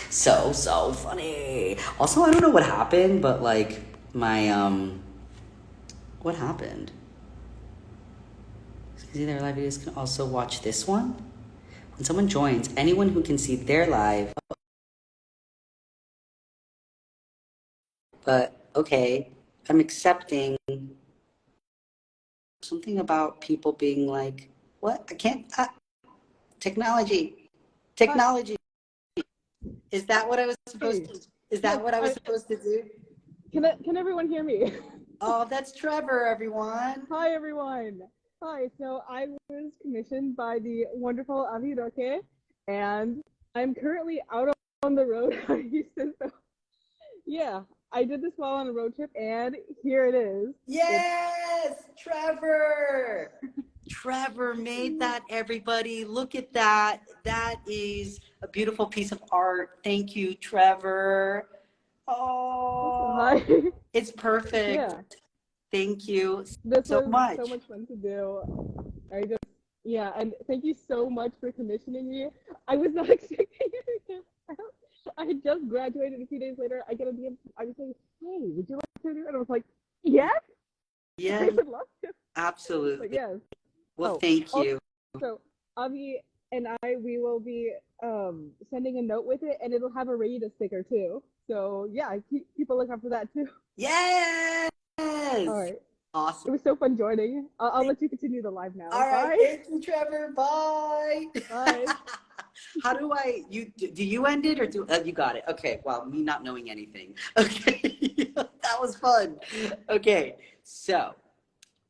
So funny. Also, I don't know what happened, but like what happened? See their live videos can also watch this one. When someone joins, anyone who can see their live. But okay, I'm accepting something about people being like, what? I can't. Technology. Is that what I was supposed to? Is that what I was supposed to do? Can everyone hear me? Oh, that's Trevor, everyone. Hi, everyone. Hi. So I was commissioned by the wonderful Roque, and I'm currently out on the road out of Houston. So yeah, I did this while on a road trip, and here it is. Yes, Trevor. Trevor made that, everybody. Look at that. That is a beautiful piece of art. Thank you, Trevor. Oh, hi. It's perfect. Yeah. Thank you This so was much. so much fun to do. And thank you so much for commissioning me. I was not expecting it. I had just graduated a few days later. I get a DM. I was like, hey, would you like to do it? And I was like, yes. Yeah, I would love to. absolutely. But yes. Well, thank you. So Avi and we will be sending a note with it, and it'll have a Rita sticker too. So yeah, keep a lookout for that too. Yes. All right. Awesome. It was so fun joining. I'll let you continue the live now. All right. Bye. Thank you, Trevor. Bye. Bye. How do do you end it, or do you got it? Okay. Well, me not knowing anything. Okay. That was fun. Okay. So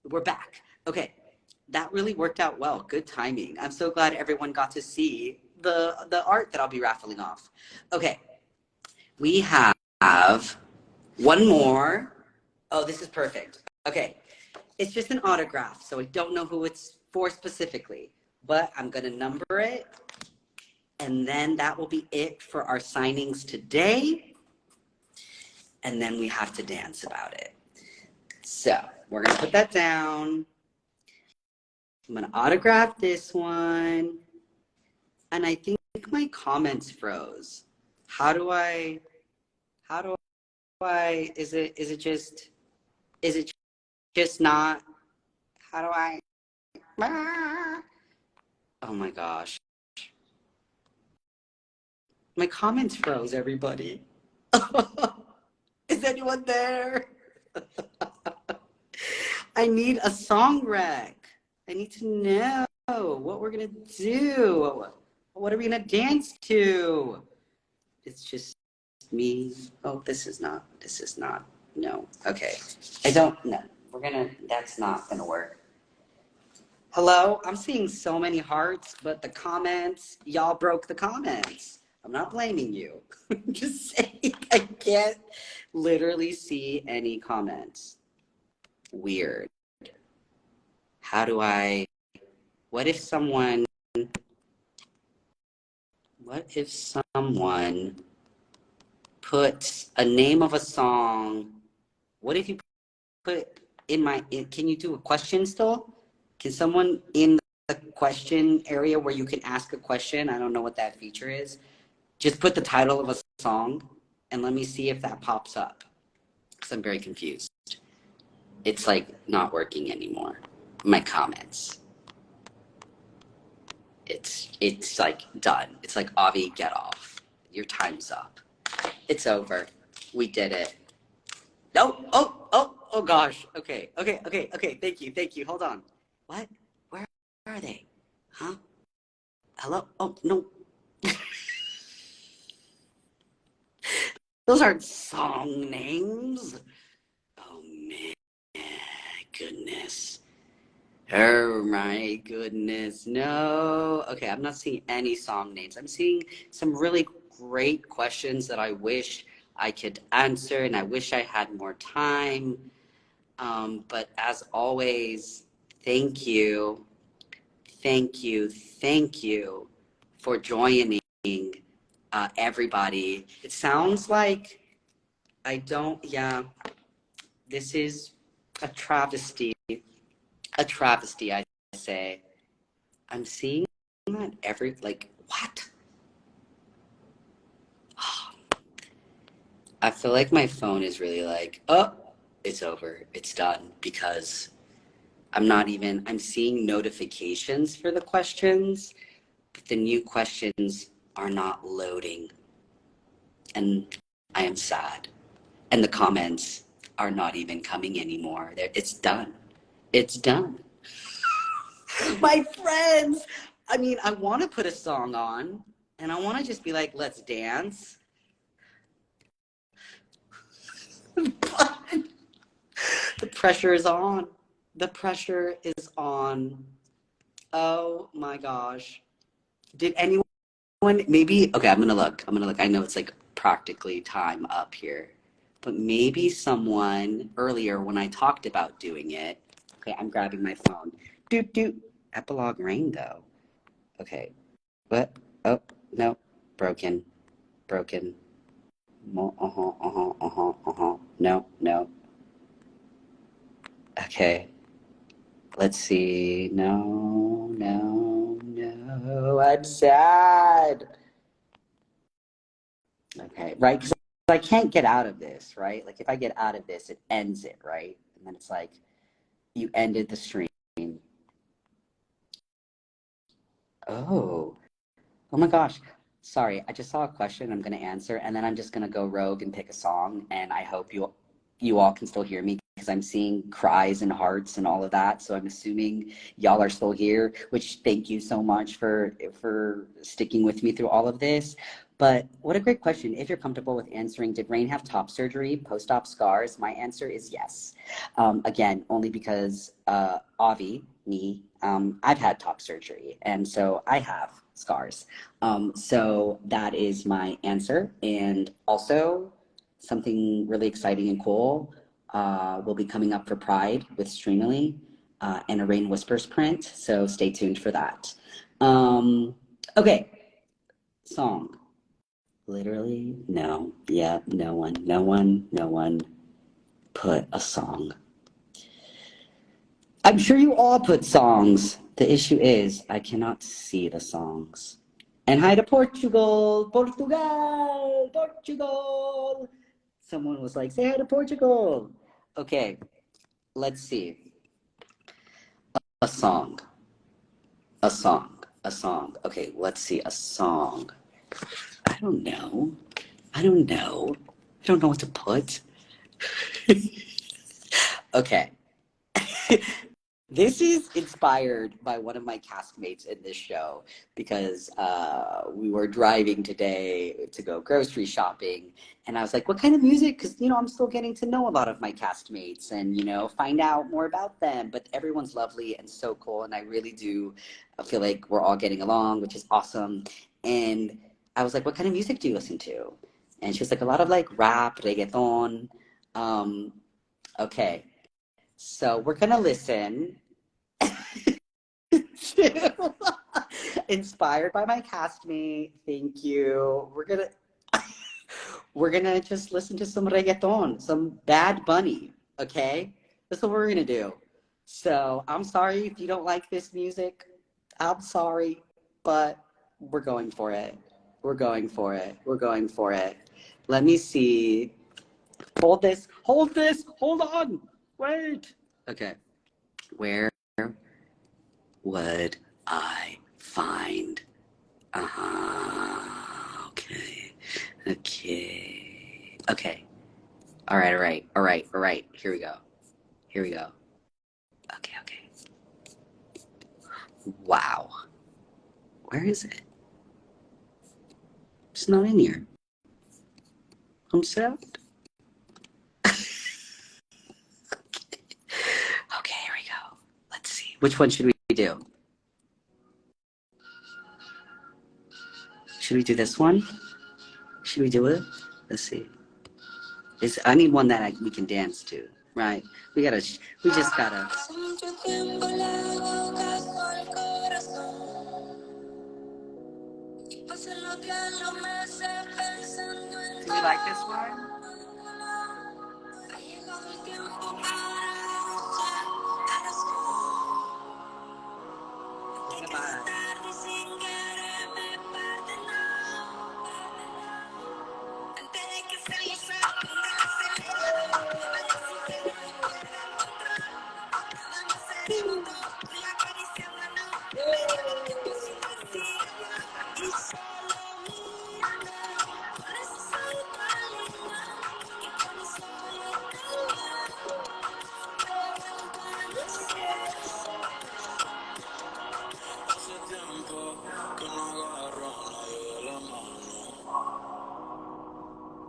We're back. Okay, that really worked out well. Good timing. I'm so glad everyone got to see the art that I'll be raffling off. Okay, we have one more. Oh, this is perfect. Okay, it's just an autograph, so I don't know who it's for specifically, but I'm gonna number it, and then that will be it for our signings today. And then we have to dance about it. So we're gonna put that down. I'm gonna autograph this one. And I think my comments froze. How do I, is it just not, how do I, oh my gosh. My comments froze, everybody. Is anyone there? I need a song rec. I need to know what we're gonna do. What are we gonna dance to? It's just me. Oh, this is not, no. Okay. I don't know. That's not gonna work. Hello? I'm seeing so many hearts, but the comments, y'all broke the comments. I'm not blaming you. I'm just saying I can't literally see any comments. Weird. How do I, what if someone puts a name of a song? What if you put can you do a question still? Can someone in the question area where you can ask a question, I don't know what that feature is, just put the title of a song and let me see if that pops up, because I'm very confused. It's like not working anymore. My comments. It's like done. It's like, Avi, get off. Your time's up. It's over. We did it. No. Oh gosh. Okay. Thank you. Hold on. What? Where are they? Huh? Hello? Oh, no. Those aren't song names. Oh, man. Goodness. Oh, my goodness. No. Okay, I'm not seeing any song names. I'm seeing some really great questions that I wish I could answer, and I wish I had more time. But as always, thank you for joining, everybody. It sounds like this is a travesty, I say. I'm seeing that what? I feel like my phone is really like, oh, it's over, it's done, because I'm seeing notifications for the questions, but the new questions are not loading. And I am sad. And the comments are not even coming anymore. It's done. It's done. My friends, I mean, I want to put a song on and I want to just be like, let's dance. But the pressure is on. The pressure is on. Oh my gosh. Did anyone maybe, okay, I'm gonna look. I know it's like practically time up here, but maybe someone earlier when I talked about doing it, okay, I'm grabbing my phone. Doot. Epilogue rain though. Okay. What? Oh, no. Broken. No. Okay. Let's see. No. I'm sad. Okay. Right. Because I can't get out of this, right? Like if I get out of this, it ends it, right? And then it's like, you ended the stream. Oh. Oh my gosh. Sorry, I just saw a question I'm going to answer, and then I'm just going to go rogue and pick a song, and I hope you all can still hear me because I'm seeing cries and hearts and all of that. So I'm assuming y'all are still here, which thank you so much for sticking with me through all of this. But what a great question. If you're comfortable with answering, did Rain have top surgery, post-op scars? My answer is yes. Again, only because Avi, me, I've had top surgery, and so I have scars. So that is my answer. And also, something really exciting and cool will be coming up for Pride with Streamily and a Rain Whispers print. So stay tuned for that. Okay, song. Literally, no. Yeah, no one put a song. I'm sure you all put songs. The issue is I cannot see the songs. And hi to Portugal, Portugal, Portugal. Someone was like, say hi to Portugal. Okay, let's see. A song, a song, a song. Okay, let's see, a song. I don't know. I don't know. I don't know what to put. Okay. This is inspired by one of my castmates in this show because we were driving today to go grocery shopping. And I was like, what kind of music? Because, I'm still getting to know a lot of my castmates and, find out more about them. But everyone's lovely and so cool. And I really do feel like we're all getting along, which is awesome. And I was like, what kind of music do you listen to? And she was like, a lot of like rap, reggaeton. Okay. So we're gonna listen to Inspired by my castmate. Thank you. We're gonna just listen to some reggaeton, some Bad Bunny. Okay, that's what we're gonna do. So I'm sorry if you don't like this music. I'm sorry, but we're going for it. We're going for it. We're going for it. Let me see. Hold this. Hold this. Hold on. Wait. Okay. Where would I find? Okay. Okay. Okay. All right, all right, all right, all right. Here we go. Here we go. Okay, okay. Wow. Where is it? It's not in here. I'm sad. Okay, here we go. Let's see. Which one should we do? Should we do this one? Should we do it? Let's see. I need one that we can dance to, right? We just gotta. Do you like this one?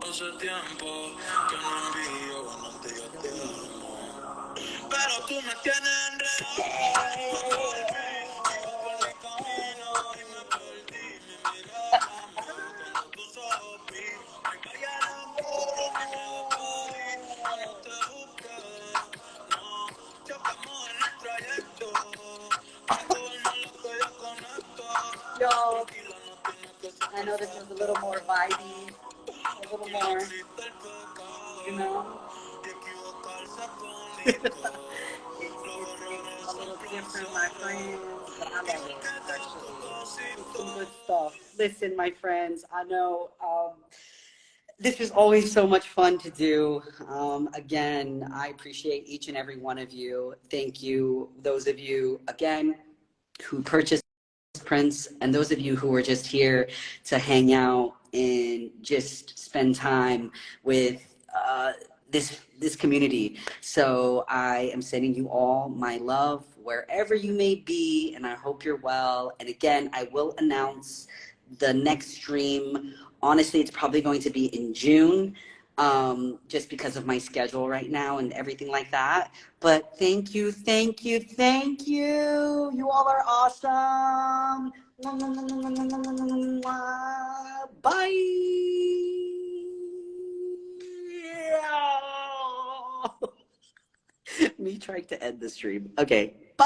Hace tiempo que no envío ganas de yo te amo. Pero tú me tienes enredado. Por mi camino y me perdí. Mi mirada cuando tus ojos vi. Me callaron puro y me despedí. Cuando te busqué, no, chocamos en el trayecto. Algo no lo que yo conecto. Yo, I know this is a little more vibey. A little more, it's a little different, my friends, but I love it, actually. It's some good stuff. Listen, my friends, I know this is always so much fun to do. Again, I appreciate each and every one of you. Thank you, those of you, again, who purchased prints, and those of you who are just here to hang out and just spend time with this community. So I am sending you all my love wherever you may be, and I hope you're well. And again, I will announce the next stream Honestly, it's probably going to be in June, just because of my schedule right now and everything like that. But thank you, thank you, thank you. You all are awesome. Bye. Me trying to end the stream. Okay. Bye.